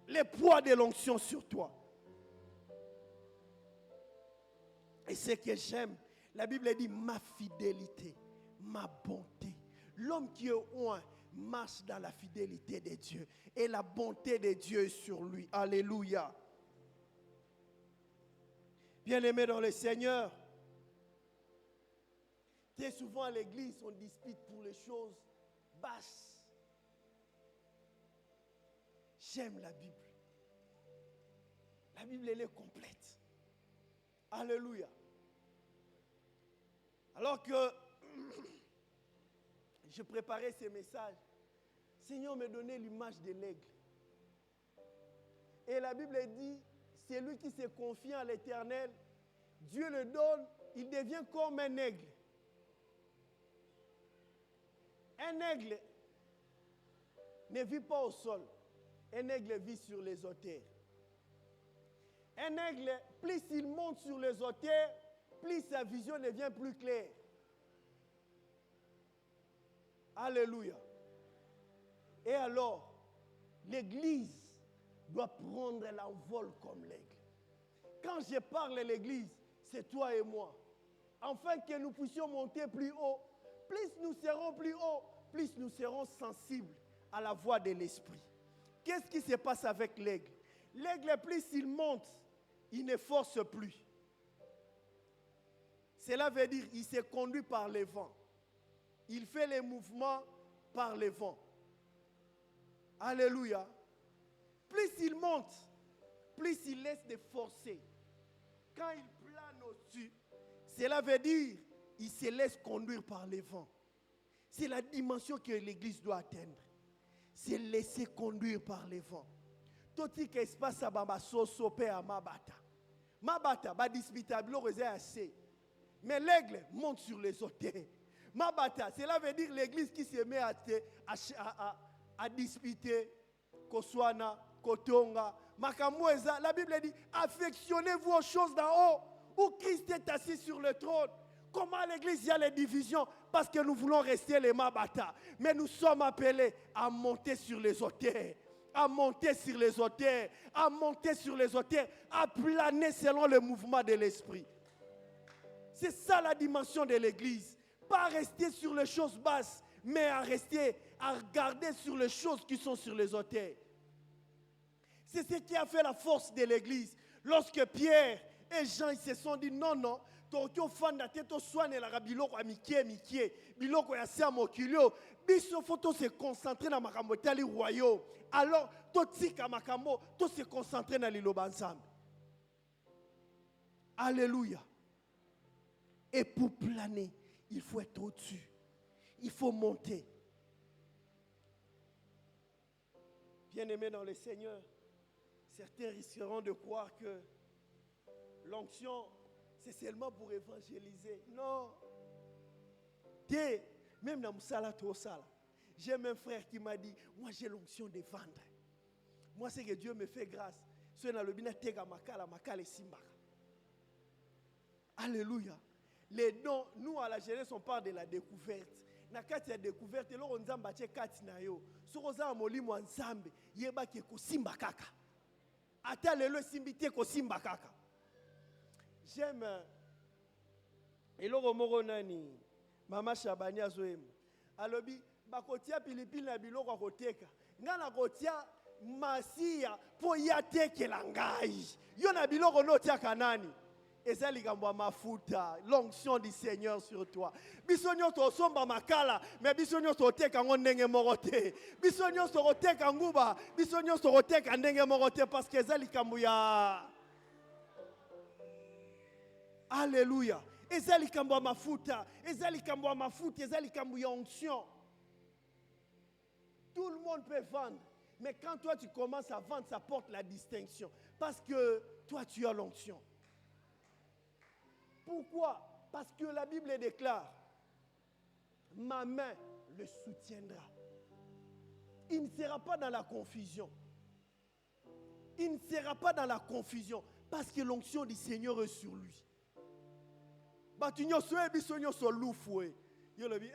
Les poids de l'onction sur toi. Et ce que j'aime, la Bible dit ma fidélité, ma bonté. L'homme qui est loin marche dans la fidélité de Dieu. Et la bonté de Dieu est sur lui. Alléluia. Bien-aimés dans le Seigneur, très souvent à l'église, on dispute pour les choses basses. J'aime la Bible. La Bible, elle est complète. Alléluia. Alors que je préparais ces messages, le Seigneur me donnait l'image de l'aigle. Et la Bible dit, c'est lui qui se confie à l'Éternel. Dieu le donne, il devient comme un aigle. Un aigle ne vit pas au sol. Un aigle vit sur les hauteurs. Un aigle, plus il monte sur les hauteurs, plus sa vision devient plus claire. Alléluia. Et alors, l'Église doit prendre l'envol comme l'aigle. Quand je parle de l'Église, c'est toi et moi. Afin que nous puissions monter plus haut, plus nous serons plus haut, plus nous serons sensibles à la voix de l'Esprit. Qu'est-ce qui se passe avec l'aigle? L'aigle, plus il monte, il ne force plus. Cela veut dire qu'il se conduit par le vent. Il fait les mouvements par le vent. Alléluia. Plus il monte, plus il laisse de forcer. Quand il plane au-dessus, cela veut dire qu'il se laisse conduire par le vent. C'est la dimension que l'Église doit atteindre. C'est laisser conduire par le vent. Tout ce qui se passe à Sosope à Mabata. Mabata, ba disputable, assez. Mais l'aigle monte sur les hauteurs. Mabata, cela veut dire l'église qui se met à disputer. Koswana, Kotonga, Makamweza. La Bible dit, affectionnez-vous aux choses d'en haut, où Christ est assis sur le trône. Comment l'église, il y a les divisions? Parce que nous voulons rester les Mabata. Mais nous sommes appelés à monter sur les hauteurs. À monter sur les hauteurs. À monter sur les hauteurs. À planer selon le mouvement de l'esprit. C'est ça la dimension de l'église. Pas rester sur les choses basses, mais à regarder sur les choses qui sont sur les hauteurs. C'est ce qui a fait la force de l'église. Lorsque Pierre et Jean ils se sont dit non, non, Tokyo fanda teto soane la biloko mikie, biloko ya sia mokilio, biso faut se concentrer na makambo tali royaume. Alors, totika makambo, to se concentrer na liloba ensemble. Alléluia. Et pour planer, il faut être au-dessus. Il faut monter. Bien-aimés dans le Seigneur, certains risqueront de croire que l'onction, c'est seulement pour évangéliser. Non. Dieu, même dans Moussala Tosala, j'ai un frère qui m'a dit, moi j'ai l'onction de vendre. Moi c'est que Dieu me fait grâce. Alléluia. Les dons, nous à la jeunesse, on parle de la découverte. Na kati ya découverte, loko nzamba che kati na yo. Soko za molimo nzambe, yeba ke ko simba kaka. Ata lelo simbite ko simba kaka. J'aime eloko moko nani Mama Shabani azoema. Alobi bakotia pilipili na biloko koteka. Ngana kotia masia po yatekela ngai. Yo na biloko no tia kanani. Ezali likambo mafuta, l'onction du Seigneur sur toi. Bisonyo to somba makala, mais bisonyo to teka ndenge moko te. Bisonyo to teka nguba, bisonyo to teka ndenge moko te parce que ezali likambo ya Alléluia. Ezali likambo mafuta, ezali likambo mafuta, ezali likambo ya onction. Tout le monde peut vendre, mais quand toi tu commences à vendre, ça porte la distinction parce que toi tu as l'onction. Pourquoi? Parce que la Bible déclare, ma main le soutiendra. Il ne sera pas dans la confusion. Il ne sera pas dans la confusion parce que l'onction du Seigneur est sur lui. Batunyo soe bisonyo so lufwe. Yo lobi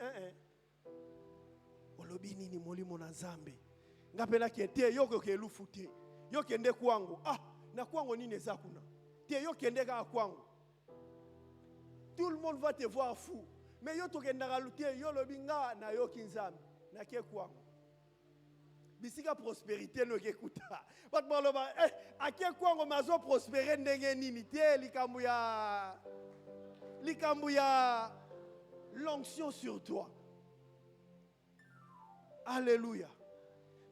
Olobi nini moli monazambe. Ngapela kete yo ke lufute. Yo kende kwangu. Na kwangu nini ezakuna. Te yo kende ka kwangu. Tout le monde va te voir fou. Mais yo to kenda galute yo lobi nga na yo kinzambe. Na ke kwangu. Bisika prospérité no ke kuta. Bat baloba ake kwangu mazo prospérer ndenge nini te likambu ya l'onction sur toi. Alléluia.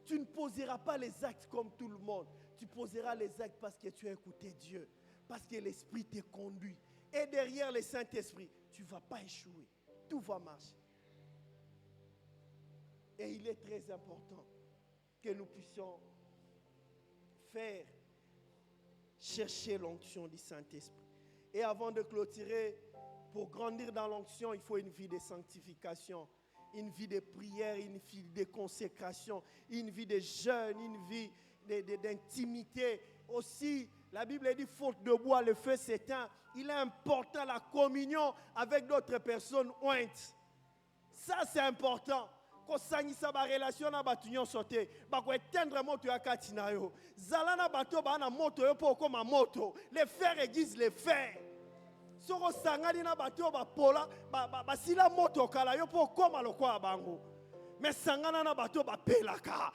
Tu ne poseras pas les actes comme tout le monde. Tu poseras les actes parce que tu as écouté Dieu. Parce que l'Esprit te conduit. Et derrière le Saint-Esprit, tu ne vas pas échouer. Tout va marcher. Et il est très important que nous puissions chercher l'onction du Saint-Esprit. Et avant de clôturer, pour grandir dans l'onction, il faut une vie de sanctification, une vie de prière, une vie de consécration, une vie de jeûne, une vie d'intimité. Aussi, la Bible dit, faute de bois, le feu s'éteint. Il est important la communion avec d'autres personnes ointes. Ça, c'est important. Ko sangisa ba relation na batu nyonso te ba ko éteindre moto ya kati na yo zala na bato ba na moto yo po koma moto les fers aiguisent les fers soko sangani na bato ba pola ba sila moto kala yo po koma lokwa bango mais sangana na bato ba pelaka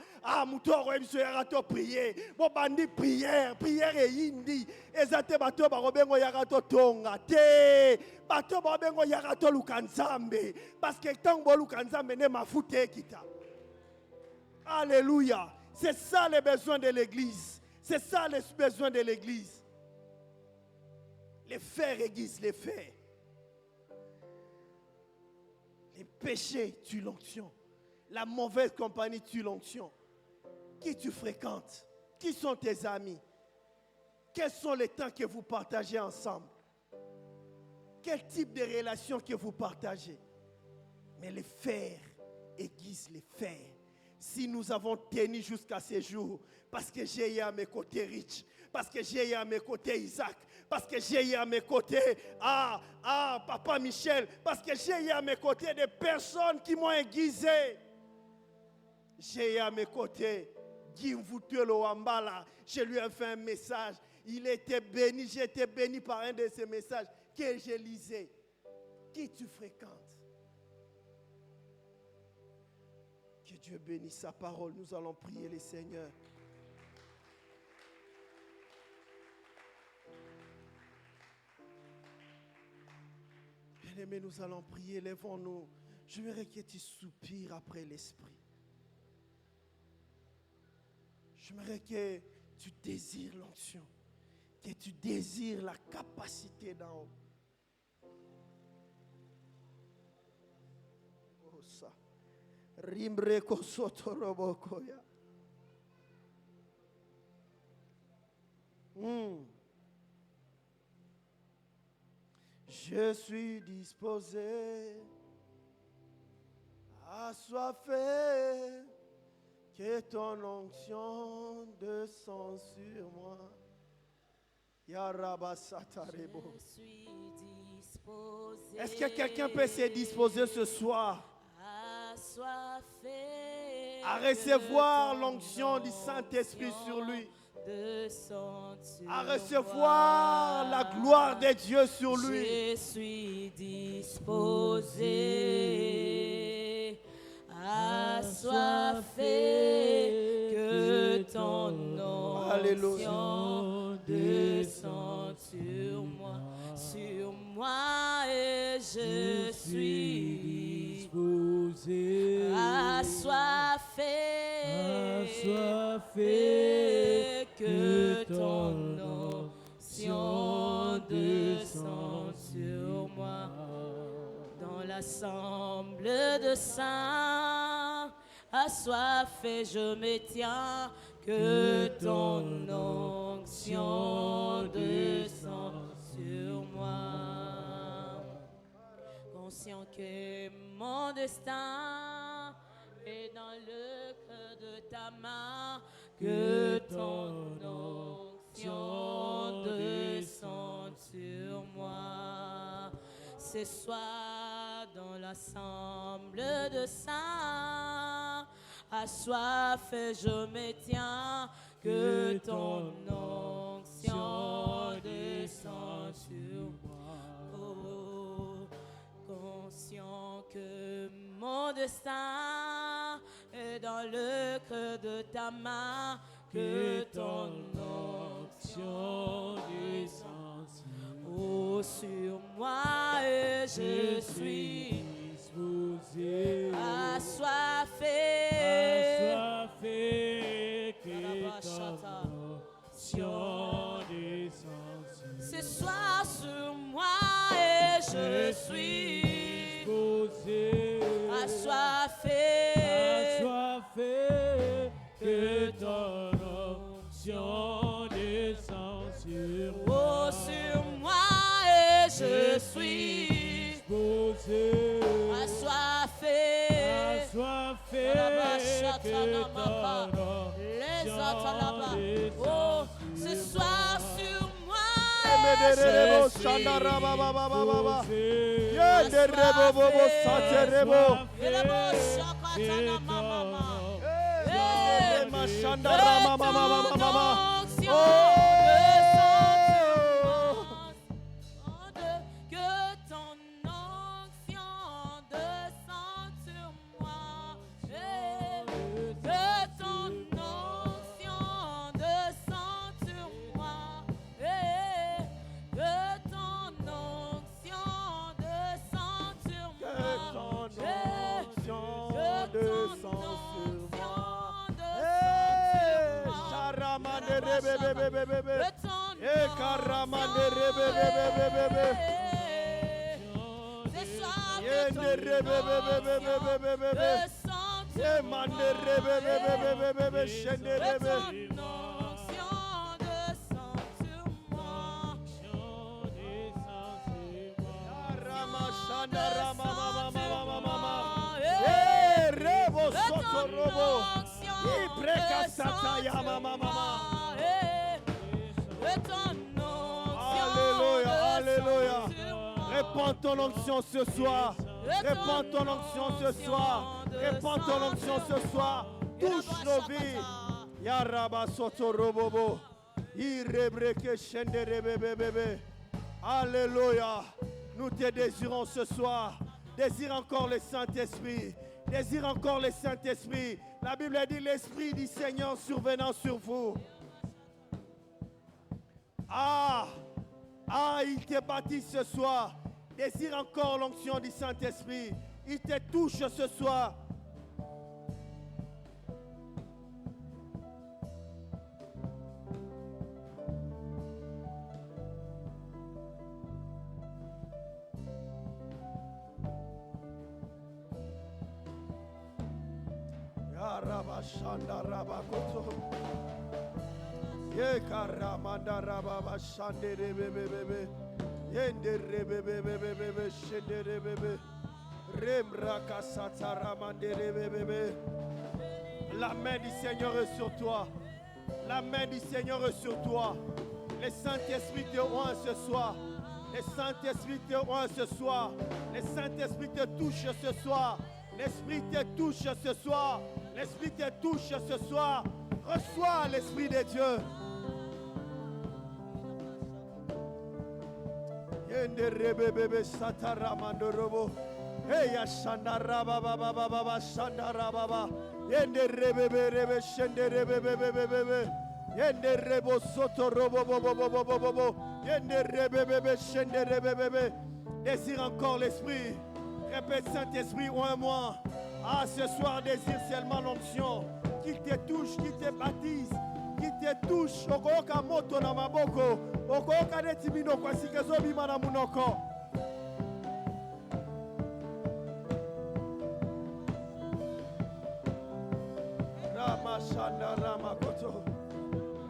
muto ko ebiso ya rato prier bo bandi prière e yindi ezate bato ba robengo ya rato tonga te bato ba bengo ya rato lukanzambe parce que tango lukanzambe ne mafute kita. Alléluia. C'est ça les besoins de l'église. C'est ça les besoins de l'église. Les fers aiguisent les fers. Les péchés tuent l'onction. La mauvaise compagnie tue l'onction. Qui tu fréquentes? Qui sont tes amis? Quels sont les temps que vous partagez ensemble? Quel type de relation que vous partagez? Mais les fers aiguisent les fers. Si nous avons tenu jusqu'à ce jour, parce que j'ai eu à mes côtés Rich, parce que j'ai eu à mes côtés Isaac, parce que j'ai eu à mes côtés Papa Michel, parce que j'ai eu à mes côtés des personnes qui m'ont aiguisé. J'ai eu à mes côtés Guy Mvutelo Wambala, je lui ai fait un message. Il était béni, j'ai été béni par un de ces messages que je lisais. Qui tu fréquentes? Que Dieu bénisse sa parole. Nous allons prier le Seigneur. Bien-aimés, nous allons prier. Lèvons-nous. Je voudrais que tu soupires après l'Esprit. J'aimerais que tu désires l'onction, que tu désires la capacité d'en haut. Oh ça. Rimbre kosoto robokoya. Je suis disposé, assoiffé, que ton onction descende sur moi. Yarabasatarebo. Je suis disposé. Est-ce que quelqu'un peut se disposer ce soir Assoiffé, à recevoir l'onction du Saint-Esprit sur lui, à recevoir la gloire de Dieu sur lui? Je suis disposé, assoiffé, que ton onction descende sur moi, et je suis disposé, assoiffé, que ton onction descende sur moi. Dans l'assemblée de saints, assoiffé, je me tiens, que ton onction descende sur moi. Conscient que mon destin est dans le creux de ta main, que ton onction descende sur moi. Ce soir dans l'assemblée de saints, assoiffé, je me tiens, que ton onction descende sur moi. Oh, conscient que mon destin est dans le creux de ta main, que ton onction descende sur moi, et je suis disposé, assoiffé, que ton onction descende ce soir sur moi, et je suis disposé, assoiffé, que ton onction descende sur moi, et je suis disposé, assoiffé, que ton les autres là-bas, oh, ce soir sur moi, et je Alléluia. Répands ton onction ce soir. Répands ton onction ce soir. Répands ton onction ce soir. Touche nos vies. Yaraba soto robobo. Irebreke shenderebebebe. Alléluia. Nous te désirons ce soir. Désire encore le Saint-Esprit. Désire encore le Saint-Esprit. La Bible dit l'Esprit du Seigneur survenant sur vous. Il te baptise ce soir. Désire encore l'onction du Saint-Esprit. Il te touche ce soir. Shanda Rabakoto. Ye Karamanda Rababa Shande Bebe. Yende rebebebebebe shende rebebe. Remraka sataramande rebebebe. La main du Seigneur est sur toi. La main du Seigneur est sur toi. Le Saint-Esprit te oint ce soir. Le Saint-Esprit te oint ce soir. Le Saint-Esprit te touche ce soir. L'Esprit te touche ce soir. L'Esprit te touche ce soir. Reçois l'Esprit de Dieu. Yende rebebebe sataramando robo. Hey shandaraba baba baba shandaraba. Yende rebebe rebe shende rebebebebebe. Yende rebo soto robo bobo bobo bobo. Yende rebebebe shende rebebebe. Désire encore l'Esprit. Répète Saint-Esprit ou un moi. Ah, ce soir désire seulement l'onction. Qu'il te touche, qu'il te baptise, qu'il te touche. Okoka moto na maboko. Okoka netimino kwa sikezo bima na munoko. Rama Shandara Makoto.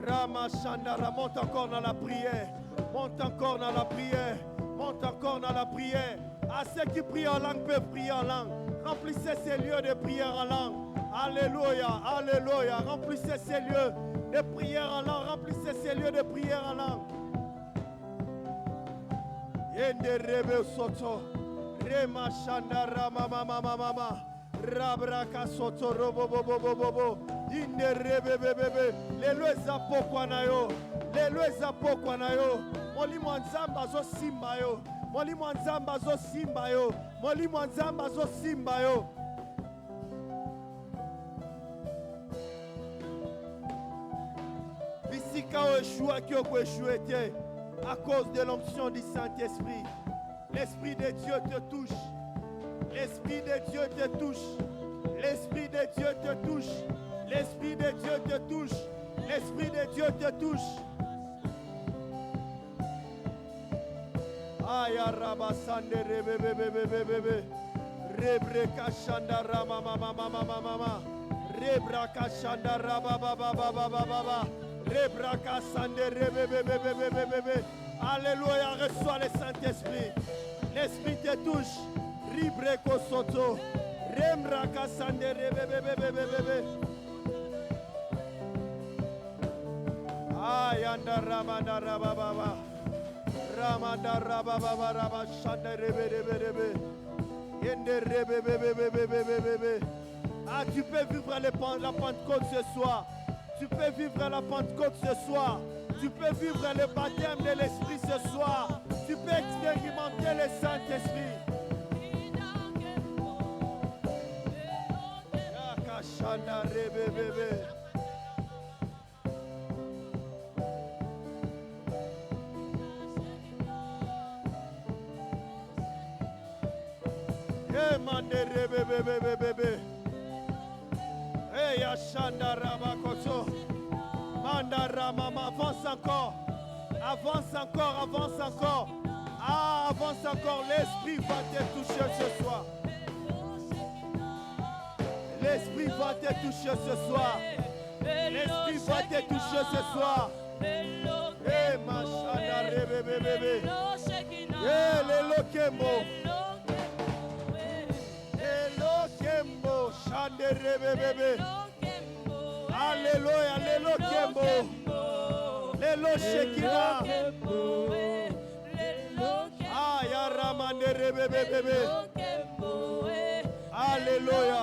Rama Shandara, monte encore dans la prière. Monte encore dans la prière. Monte encore dans la prière. À ceux qui prient en langue peuvent prier en langue. Remplissez ces lieux de prière en langue. Alléluia, alléluia. Remplissez ces lieux de prière en langue. Remplissez ces lieux de prière en langue. Yende rebe soto. Rema Shandara mama mama mama. Rabraka soto robo bobo bobo bobo. Inde rebe bebe. Lelo zapokwa na yo. Lelo zapokwa na yo. Molimo nzamba zo simba yo. Molimo nzamba zo simba yo. Molimo nzamba zo simba yo. Bisika o échoua qui o échoué à cause de l'onction du Saint-Esprit. L'Esprit de Dieu te touche. L'Esprit de Dieu te touche. L'Esprit de Dieu te touche. L'Esprit de Dieu te touche. L'Esprit de Dieu te touche. Aya rabasande rebebebebebebe. Rebreka shandara mama mama mama mama. Rebraka shandara baba baba baba baba. Rebraka sande rebebebebebebe. Alléluia, reçois le Saint-Esprit. L'Esprit te touche. Ribreko soto. Rembraka sande rebebebebebebe. Ayanda ramanda rababa. Ramanda rababa raba shande rebebebebe. Yende rebebebebebebe. Ah, tu peux vivre la Pentecôte ce soir. Tu peux vivre la Pentecôte ce soir. Tu peux vivre le baptême de l'Esprit ce soir. Tu peux expérimenter le Saint-Esprit. Yakashanda rebebebe. Mande rebebebebebe. Hey Yashanda Rabakoso. Manda Ramama, avance encore. Avance encore, avance encore. Ah, avance encore. L'Esprit va te toucher ce soir. L'Esprit va te toucher ce soir. L'Esprit va te toucher ce soir. Hey Mashanda rebebebebe. Hey Lelo Kembo. Kembo, Shande Rebebebe. Alléluia, Lelo Kembo. Lelo Shekina. Ah, Yaramande Rebebebe. Alléluia.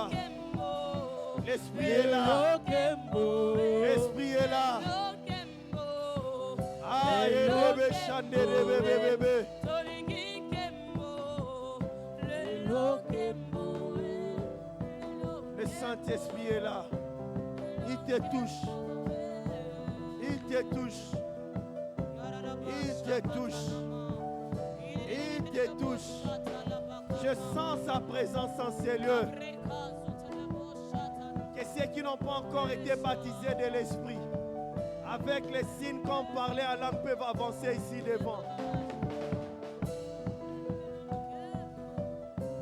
L'Esprit est là. L'Esprit est là. Ah, Yerebe Shande Rebebebe. Le Saint-Esprit est là. Il te touche. Il te touche. Il te touche. Il te touche. Je sens sa présence en ces lieux. Que ceux qui n'ont pas encore été baptisés de l'Esprit, avec les signes qu'on parlait à langue, peuvent avancer ici devant.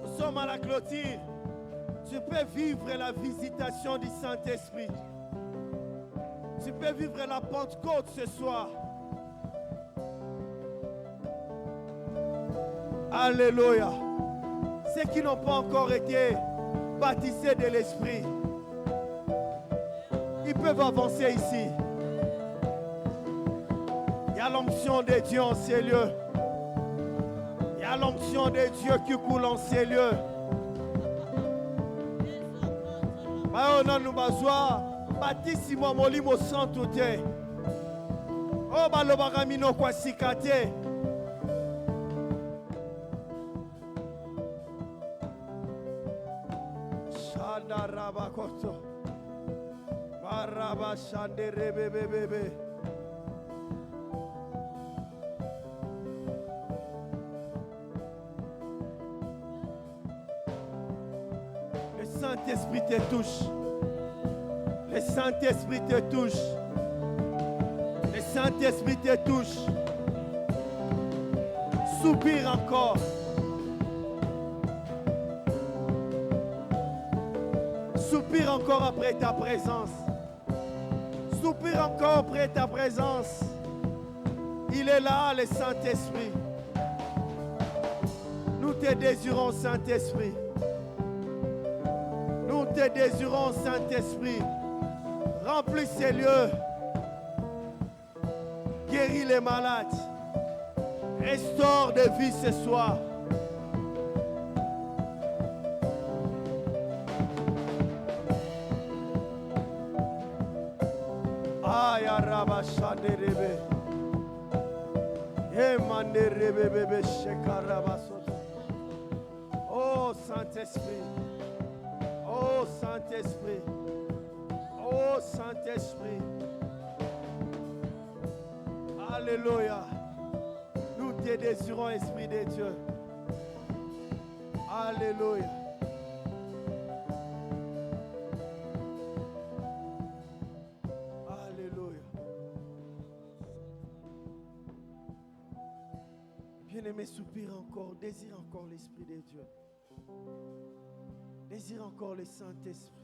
Nous sommes à la clôture. Tu peux vivre la visitation du Saint-Esprit. Tu peux vivre la Pentecôte ce soir. Alléluia. Ceux qui n'ont pas encore été baptisés de l'Esprit, ils peuvent avancer ici. Il y a l'onction de Dieu en ces lieux. Il y a l'onction de Dieu qui coule en ces lieux. Nous bazwa baptisi mo molimo santo te. O balobaka mino kwa sikate. Shanda rabakoto. Baraba shande rebebebebe. Le Saint-Esprit te touche. Le Saint-Esprit te touche. Le Saint-Esprit te touche. Soupire encore. Soupire encore après ta présence. Soupire encore après ta présence. Il est là, le Saint-Esprit. Nous te désirons, Saint-Esprit. Nous te désirons, Saint-Esprit. Remplis ces lieux. Guéris les malades. Restaure des vies ce soir. Aïe, araba chanderebe. Emanderebe bebe shekaraba soto. Oh Saint-Esprit. Oh Saint-Esprit. Oh Saint-Esprit. Alléluia. Nous te désirons, Esprit de Dieu. Alléluia. Alléluia. Bien-aimé, soupire encore, désire encore l'Esprit de Dieu. Désire encore le Saint-Esprit.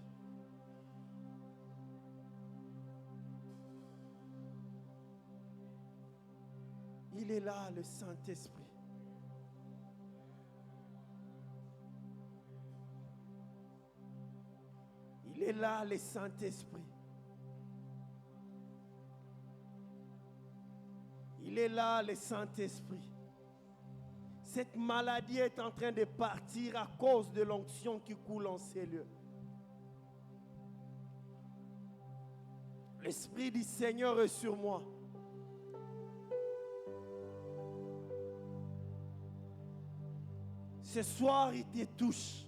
Il est là, le Saint-Esprit. Il est là, le Saint-Esprit. Il est là, le Saint-Esprit. Cette maladie est en train de partir à cause de l'onction qui coule en ces lieux. L'Esprit du Seigneur est sur moi. Ce soir, il te touche.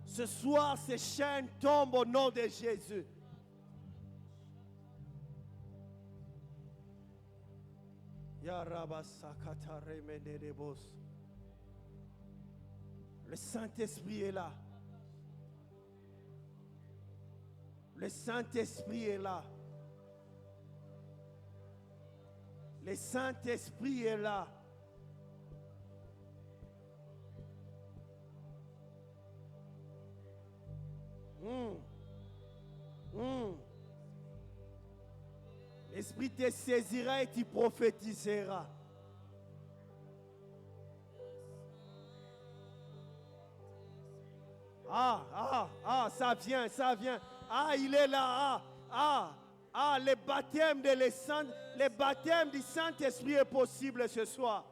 Ce soir, ces chaînes tombent au nom de Jésus. Le Saint-Esprit est là. Le Saint-Esprit est là. Le Saint-Esprit est là. L'Esprit te saisira et tu prophétiseras. Ça vient, ça vient. Il est là. Le baptême le baptême du Saint-Esprit est possible ce soir.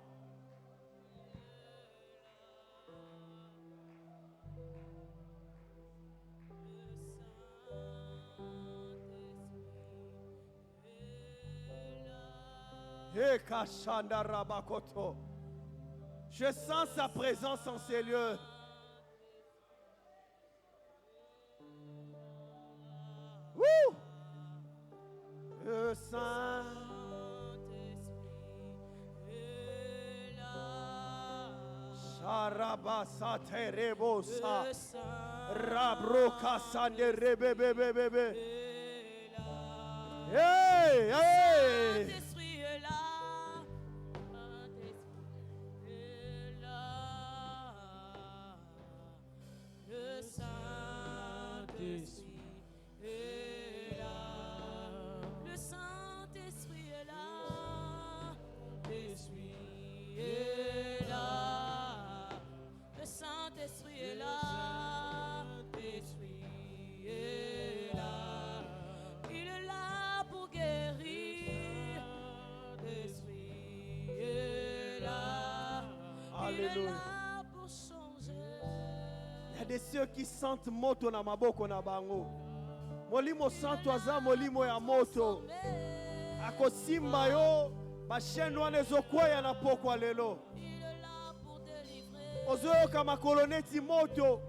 Je sens sa présence en ces lieux. Le Saint-Esprit est là. Charabasa terebosa. Rabroka sande rebebebebe. Hey, hey. Est là. Alléluia. là pour changer. Il y a des ceux qui sentent moto na maboko na bango. Molimo santo aza molimo ya moto. Akosimba yo bashendo wana ezokwea na pokwa lelo. Il est là pour délivrer. Ozoyoka makolo neti moto.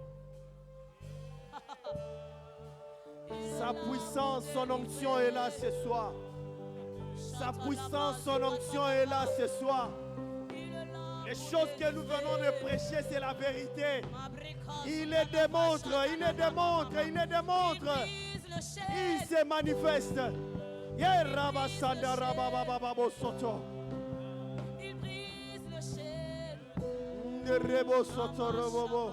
Sa puissance, son onction est là ce soir. Sa puissance, son onction est là ce soir. Il est là. Les choses que nous venons de prêcher, c'est la vérité. Mabrika, Il les démontre, il les démontre, il les démontre. brise le Il chêne. se manifeste. Yerabasanda rabababo soto. Il brise le chêne. Nderebo soto robobo.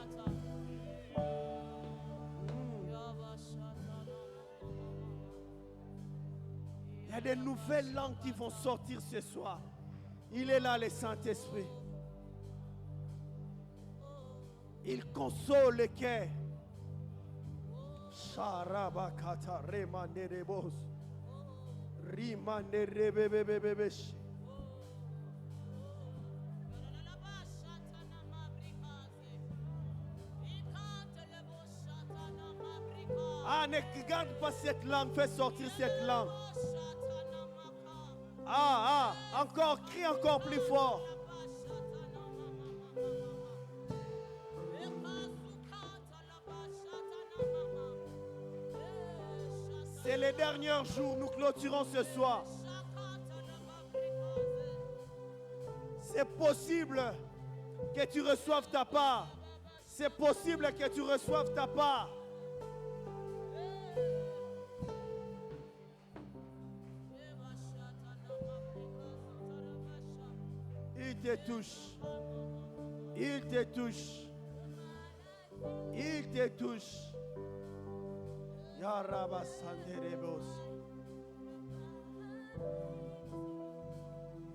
Il y a des nouvelles langues qui vont sortir ce soir. Il est là, le Saint-Esprit. Il console le cœur. Sharabakata remanderebos. Rimanderebebebebebesh. Ah, ne garde pas cette langue, fais sortir cette langue. Ah, encore, crie encore plus fort. C'est les derniers jours, nous clôturons ce soir. C'est possible que tu reçoives ta part. C'est possible que tu reçoives ta part. Il te touche. Il te touche. Il te touche. Yaraba Sanderebos.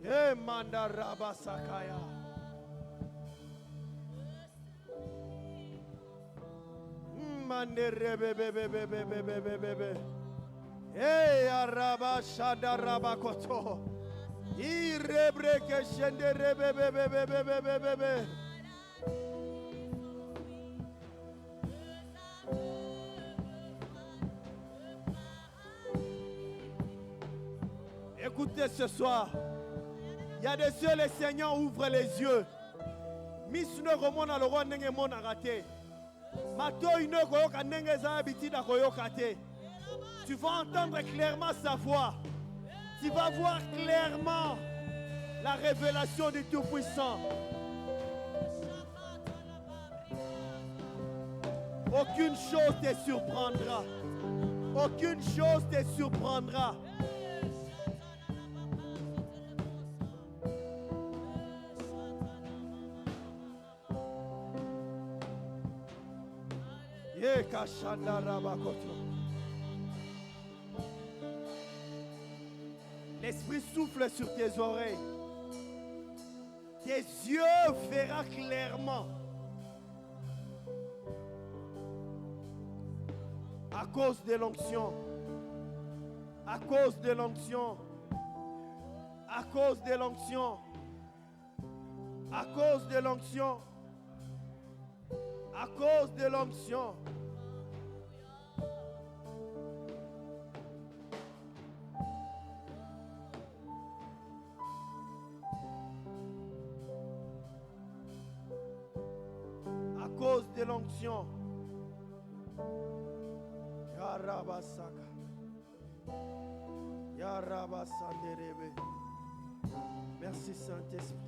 E Mandaraba Sakaya. Manderebebebebebebebebe. E Yaraba Shadaraba Koto. Irebreke Shenderebebebebebebebe. Écoutez ce soir, il y a des cieux, le Seigneur ouvre les yeux. Misne romona le roi nenge mona raté. Mato ine koyoka nenge za bitida koyoka te. Tu vas entendre clairement sa voix. Tu vas voir clairement la révélation du Tout-Puissant. Aucune chose te surprendra. Aucune chose te surprendra. L'Esprit souffle sur tes oreilles. Tes yeux verront clairement. À cause de l'onction. À cause de l'onction. À cause de l'onction. À cause de l'onction. À cause de l'onction. À cause de l'onction. Yarabasaka. Yarabasanderebe. Merci Saint-Esprit.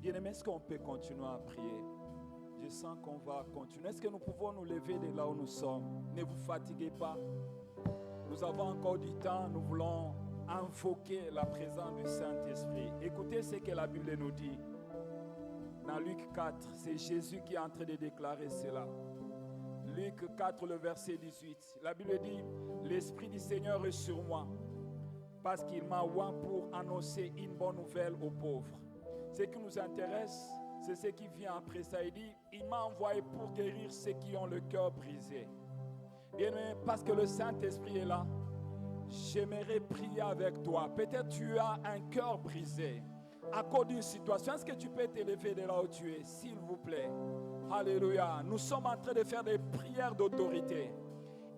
Bien-aimés, est-ce qu'on peut continuer à prier? Je sens qu'on va continuer. Est-ce que nous pouvons nous lever de là où nous sommes? Ne vous fatiguez pas. Nous avons encore du temps. Nous voulons invoquer la présence du Saint-Esprit. Écoutez ce que la Bible nous dit. Dans Luc 4, c'est Jésus qui est en train de déclarer cela. Luc 4, le verset 18. La Bible dit, l'Esprit du Seigneur est sur moi, parce qu'il m'a oint pour annoncer une bonne nouvelle aux pauvres. Ce qui nous intéresse, c'est ce qui vient après ça. Il dit, il m'a envoyé pour guérir ceux qui ont le cœur brisé. Bien aimé, parce que le Saint-Esprit est là, j'aimerais prier avec toi. Peut-être tu as un cœur brisé à cause d'une situation. Est-ce que tu peux t'élever de là où tu es, s'il vous plaît? Alléluia. Nous sommes en train de faire des prières d'autorité.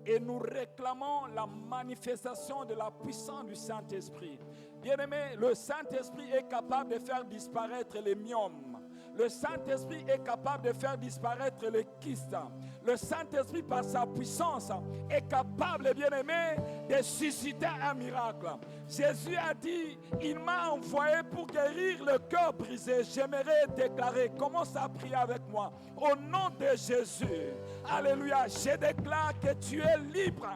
Et nous réclamons la manifestation de la puissance du Saint-Esprit. Bien-aimé, le Saint-Esprit est capable de faire disparaître les myomes. Le Saint-Esprit est capable de faire disparaître les kystes. Le Saint-Esprit, par sa puissance, est capable, bien-aimé, de susciter un miracle. Jésus a dit, il m'a envoyé pour guérir le cœur brisé. J'aimerais déclarer, commence à prier avec moi. Au nom de Jésus, alléluia, je déclare que tu es libre.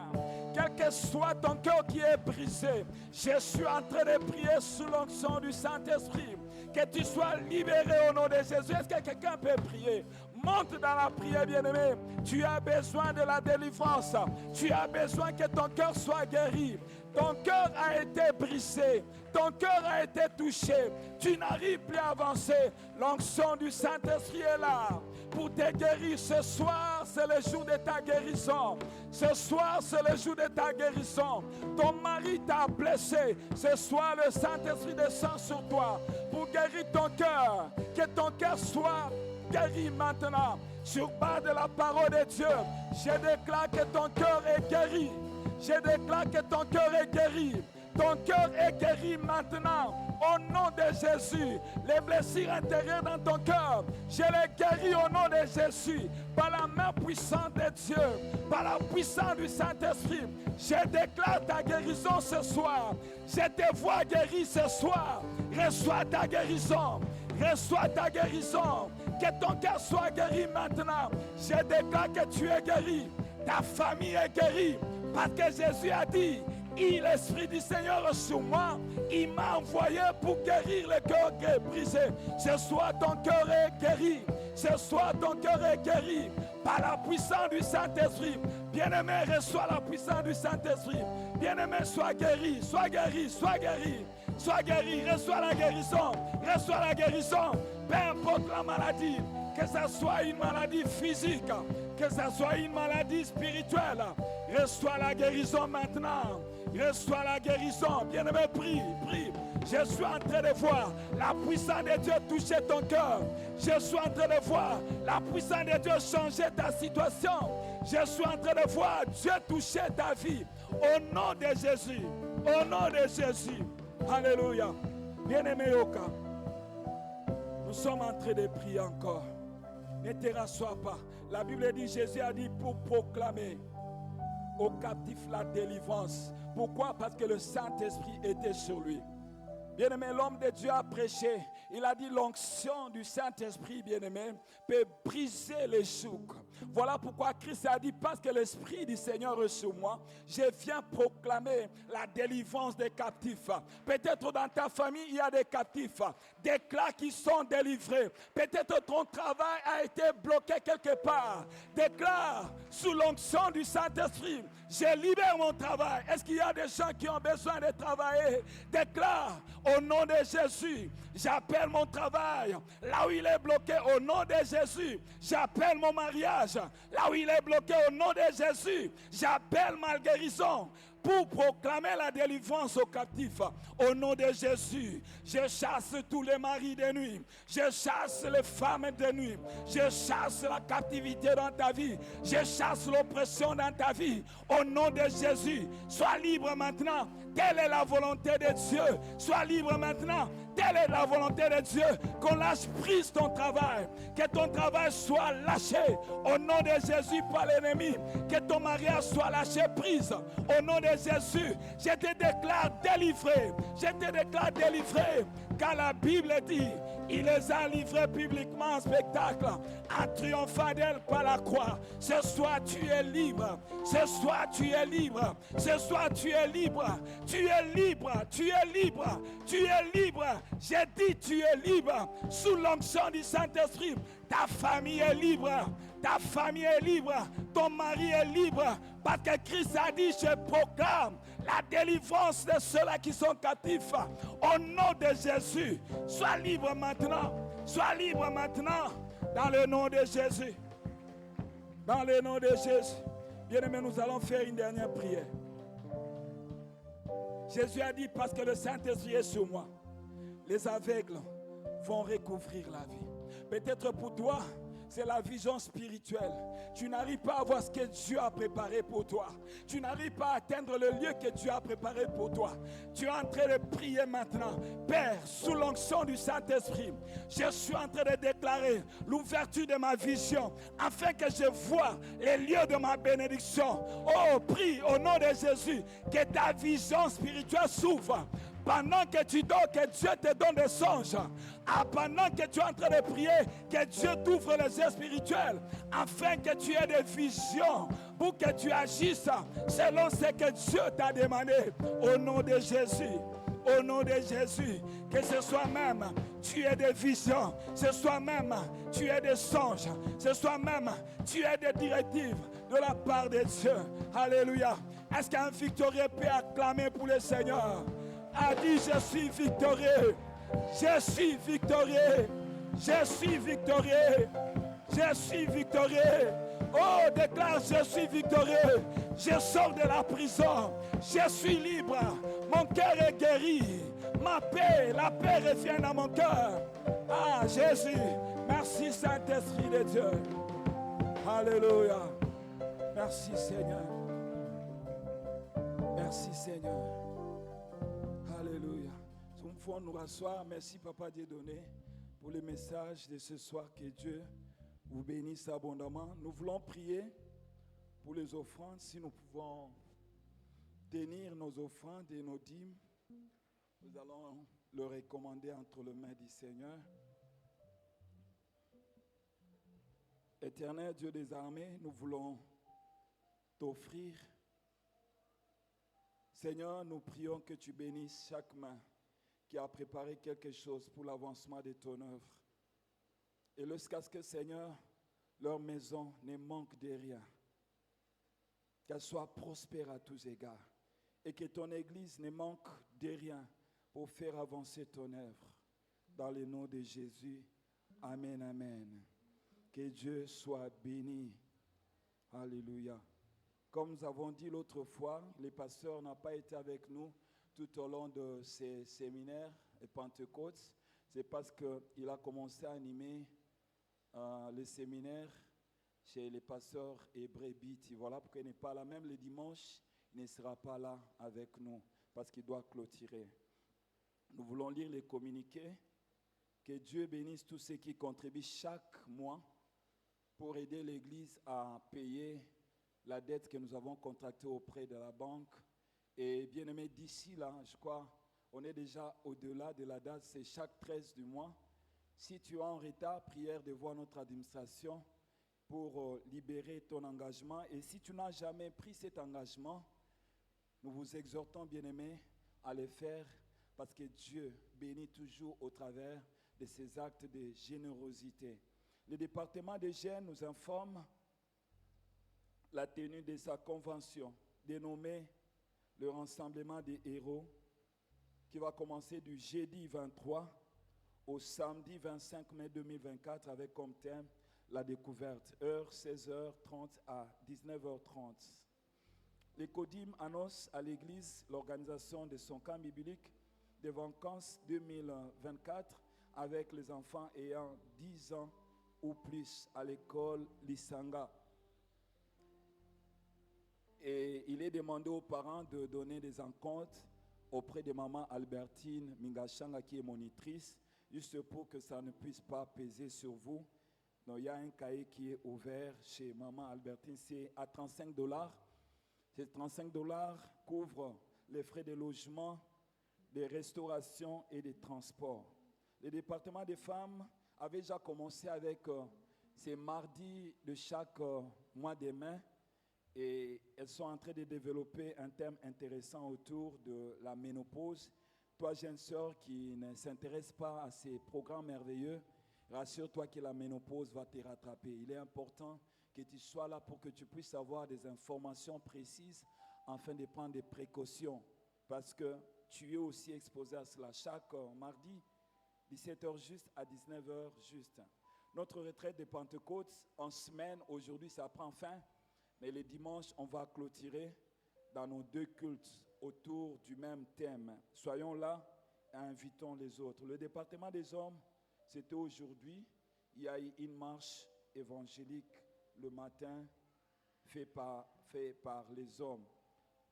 Quel que soit ton cœur qui est brisé, je suis en train de prier sous l'onction du Saint-Esprit. Que tu sois libéré au nom de Jésus. Est-ce que quelqu'un peut prier? Monte dans la prière, bien-aimé. Tu as besoin de la délivrance. Tu as besoin que ton cœur soit guéri. Ton cœur a été brisé. Ton cœur a été touché. Tu n'arrives plus à avancer. L'onction du Saint-Esprit est là pour te guérir. Ce soir, c'est le jour de ta guérison. Ce soir, c'est le jour de ta guérison. Ton mari t'a blessé. Ce soir, le Saint-Esprit descend sur toi pour guérir ton cœur. Que ton cœur soit guéri maintenant. Sur base de la parole de Dieu, je déclare que ton cœur est guéri. Je déclare que ton cœur est guéri. Ton cœur est guéri maintenant. Au nom de Jésus, les blessures intérieures dans ton cœur, je les guéris au nom de Jésus. Par la main puissante de Dieu, par la puissance du Saint-Esprit, je déclare ta guérison ce soir. Je te vois guéri ce soir. Reçois ta guérison. Reçois ta guérison. Que ton cœur soit guéri maintenant. Je déclare que tu es guéri. Ta famille est guérie. Parce que Jésus a dit, l'Esprit du Seigneur est sur moi. Il m'a envoyé pour guérir le cœur brisé. Ce soir, ton cœur est guéri. Ce soir, ton cœur est guéri. Par la puissance du Saint-Esprit. Bien-aimé, reçois la puissance du Saint-Esprit. Bien-aimé, sois guéri. Sois guéri. Sois guéri. Sois guéri. Reçois la guérison. Reçois la guérison. Peu importe la maladie. Que ce soit une maladie physique. Que ce soit une maladie spirituelle. Reçois la guérison maintenant. Reçois la guérison. Bien-aimé, prie, prie. Je suis en train de voir la puissance de Dieu toucher ton cœur. Je suis en train de voir la puissance de Dieu changer ta situation. Je suis en train de voir Dieu toucher ta vie. Au nom de Jésus. Au nom de Jésus. Alléluia. Bien-aimé Yoka, nous sommes en train de prier encore. Ne te rassois pas. La Bible dit, Jésus a dit pour proclamer aux captifs la délivrance. Pourquoi? Parce que le Saint-Esprit était sur lui. Bien-aimé, l'homme de Dieu a prêché. Il a dit l'onction du Saint-Esprit, bien-aimé, peut briser les jougs. Voilà pourquoi Christ a dit, parce que l'Esprit du Seigneur est sur moi, je viens proclamer la délivrance des captifs. Peut-être dans ta famille, il y a des captifs. Déclare qu'ils sont délivrés. Peut-être ton travail a été bloqué quelque part. Déclare sous l'onction du Saint-Esprit, je libère mon travail. Est-ce qu'il y a des gens qui ont besoin de travailler? Déclare au nom de Jésus, j'appelle mon travail là où il est bloqué au nom de Jésus. J'appelle mon mariage là où il est bloqué au nom de Jésus. J'appelle ma guérison pour proclamer la délivrance aux captifs. Au nom de Jésus, je chasse tous les maris de nuit. Je chasse les femmes de nuit. Je chasse la captivité dans ta vie. Je chasse l'oppression dans ta vie. Au nom de Jésus, sois libre maintenant. Telle est la volonté de Dieu. Sois libre maintenant. Telle est la volonté de Dieu. Qu'on lâche prise ton travail. Que ton travail soit lâché. Au nom de Jésus par l'ennemi. Que ton mariage soit lâché prise. Au nom de Jésus, je te déclare délivré. Je te déclare délivré. Car la Bible dit, il les a livrés publiquement en spectacle, en triomphant d'elle par la croix. Ce soir, tu es libre. Ce soir, tu es libre. Ce soir, tu es libre. Tu es libre. Tu es libre. Tu es libre. J'ai dit, tu es libre. Sous l'onction du Saint-Esprit, ta famille est libre. Ta famille est libre. Ton mari est libre. Parce que Christ a dit, je proclame la délivrance de ceux-là qui sont captifs. Au nom de Jésus, sois libre maintenant. Sois libre maintenant. Dans le nom de Jésus. Dans le nom de Jésus. Bien-aimés, nous allons faire une dernière prière. Jésus a dit, parce que le Saint-Esprit est sur moi, les aveugles vont recouvrir la vie. Peut-être pour toi, c'est la vision spirituelle. Tu n'arrives pas à voir ce que Dieu a préparé pour toi. Tu n'arrives pas à atteindre le lieu que Dieu a préparé pour toi. Tu es en train de prier maintenant. Père, sous l'onction du Saint-Esprit, je suis en train de déclarer l'ouverture de ma vision afin que je voie les lieux de ma bénédiction. Oh, prie au nom de Jésus que ta vision spirituelle s'ouvre. Pendant que tu dors, que Dieu te donne des songes. Pendant que tu es en train de prier, que Dieu t'ouvre les yeux spirituels afin que tu aies des visions pour que tu agisses selon ce que Dieu t'a demandé. Au nom de Jésus. Au nom de Jésus, que ce soit même tu aies des visions, ce soit même tu aies des songes, ce soit même tu aies des directives de la part de Dieu. Alléluia. Est-ce qu'un victorieux peut acclamer pour le Seigneur? A dit, je suis victorieux, je suis victorieux, je suis victorieux, je suis victorieux. Oh, déclare, je suis victorieux, je sors de la prison, je suis libre, mon cœur est guéri, ma paix, la paix revient dans mon cœur. Ah, Jésus, merci Saint-Esprit de Dieu. Alléluia. Merci Seigneur. Merci Seigneur. Alléluia. Nous pouvons nous rasseoir. Merci Papa Dieudonné pour le message de ce soir. Que Dieu vous bénisse abondamment. Nous voulons prier pour les offrandes. Si nous pouvons tenir nos offrandes et nos dîmes, nous allons le recommander entre les mains du Seigneur. Éternel Dieu des armées, nous voulons t'offrir. Seigneur, nous prions que tu bénisses chaque main qui a préparé quelque chose pour l'avancement de ton œuvre. Et jusqu'à ce que, Seigneur, leur maison ne manque de rien. Qu'elle soit prospère à tous égards. Et que ton Église ne manque de rien pour faire avancer ton œuvre. Dans le nom de Jésus. Amen, amen. Que Dieu soit béni. Alléluia. Comme nous avons dit l'autre fois, le pasteur n'a pas été avec nous tout au long de ces séminaires et Pentecôte. C'est parce qu'il a commencé à animer les séminaires chez les pasteurs hébreux Biti. Voilà pourquoi il n'est pas là. Même le dimanche, il ne sera pas là avec nous parce qu'il doit clôturer. Nous voulons lire les communiqués. Que Dieu bénisse tous ceux qui contribuent chaque mois pour aider l'Église à payer la dette que nous avons contractée auprès de la banque. Et bien aimé, d'ici là, je crois, on est déjà au-delà de la date, c'est chaque 13 du mois. Si tu es en retard, prière de voir notre administration pour libérer ton engagement. Et si tu n'as jamais pris cet engagement, nous vous exhortons, bien aimé, à le faire parce que Dieu bénit toujours au travers de ces actes de générosité. Le département des jeunes nous informe la tenue de sa convention dénommée le Rassemblement des héros qui va commencer du jeudi 23 au samedi 25 mai 2024 avec comme thème la découverte, heure 16h30 à 19h30. Les CODIM annoncent à l'Église l'organisation de son camp biblique de vacances 2024 avec les enfants ayant 10 ans ou plus à l'école Lisanga. Et il est demandé aux parents de donner des encomptes auprès de maman Albertine Mingashanga qui est monitrice, juste pour que ça ne puisse pas peser sur vous. Donc il y a un cahier qui est ouvert chez maman Albertine, c'est à $35. Ces $35 couvrent les frais de logement, de restauration et de transport. Le département des femmes avait déjà commencé avec ces mardis de chaque mois de mai. Et elles sont en train de développer un thème intéressant autour de la ménopause. Toi, jeune sœur qui ne s'intéresse pas à ces programmes merveilleux, rassure-toi que la ménopause va te rattraper. Il est important que tu sois là pour que tu puisses avoir des informations précises afin de prendre des précautions, parce que tu es aussi exposé à cela chaque mardi, 17h juste à 19h juste. Notre retraite de Pentecôte en semaine, aujourd'hui ça prend fin, mais les dimanches on va clôturer dans nos 2 cultes autour du même thème. Soyons là et invitons les autres. Le département des hommes, c'était aujourd'hui. Il y a eu une marche évangélique le matin fait par les hommes.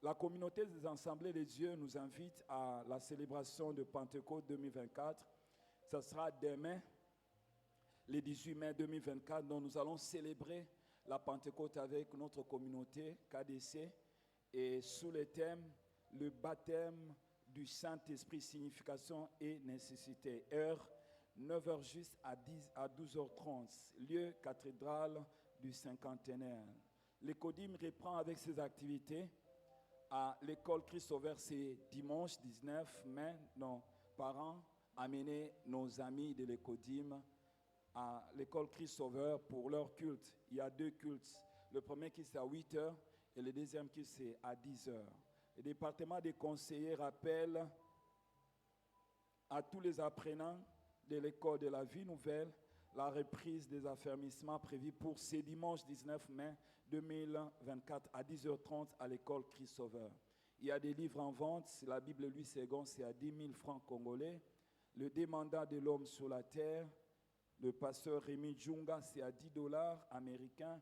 La communauté des Assemblées des Dieux nous invite à la célébration de Pentecôte 2024. Ce sera demain, le 18 mai 2024, dont nous allons célébrer la Pentecôte avec notre communauté KDC et sous le thème le baptême du Saint-Esprit, signification et nécessité. Heure 9h juste à 12h30, lieu cathédrale du cinquantenaire. L'Écodim reprend avec ses activités à l'école Christ Sauveur, c'est dimanche 19 mai. Nos parents amener nos amis de l'Écodim à l'école Christ Sauveur pour leur culte. Il y a 2 cultes. Le premier qui c'est à 8h et le deuxième qui c'est à 10h. Le département des conseillers rappelle à tous les apprenants de l'école de la vie nouvelle la reprise des affermissements prévus pour ce dimanche 19 mai 2024 à 10h30 à l'école Christ Sauveur. Il y a des livres en vente. La Bible Louis II, c'est à 10 000 francs congolais. Le démandat de l'homme sur la terre, le pasteur Rémi Djunga, c'est à $10 américains.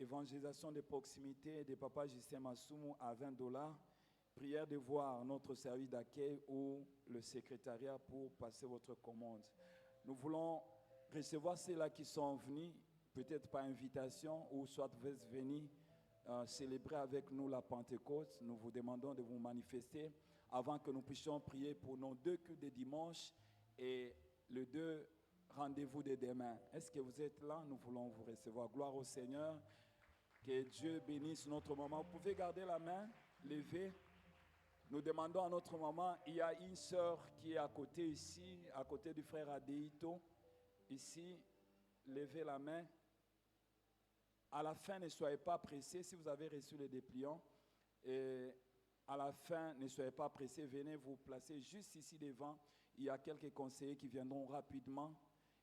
Évangélisation de proximité de Papa Justin Masumu à $20. Prière de voir notre service d'accueil ou le secrétariat pour passer votre commande. Nous voulons recevoir ceux-là qui sont venus, peut-être par invitation ou soit venir célébrer avec nous la Pentecôte. Nous vous demandons de vous manifester avant que nous puissions prier pour nos 2 cultes de dimanche et le 2 rendez-vous de demain. Est-ce que vous êtes là? Nous voulons vous recevoir. Gloire au Seigneur. Que Dieu bénisse notre moment. Vous pouvez garder la main levée. Nous demandons à notre maman, il y a une sœur qui est à côté ici, à côté du frère Adéito. Ici, levez la main. À la fin, ne soyez pas pressés. Si vous avez reçu les dépliants, et à la fin, ne soyez pas pressés. Venez vous placer juste ici devant. Il y a quelques conseillers qui viendront rapidement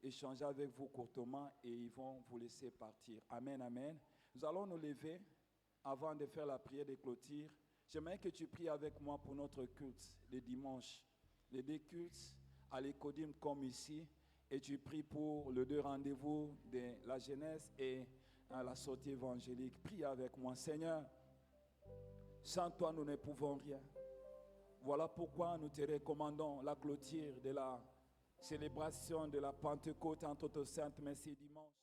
échanger avec vous courtement et ils vont vous laisser partir. Amen, amen. Nous allons nous lever avant de faire la prière de clôture. J'aimerais que tu pries avec moi pour notre culte, le dimanche. Les 2 cultes à l'Écodim comme ici. Et tu pries pour le 2 rendez-vous de la jeunesse et la sortie évangélique. Prie avec moi. Seigneur, sans toi nous ne pouvons rien. Voilà pourquoi nous te recommandons la clôture de la célébration de la Pentecôte entre Sainte Messe dimanche.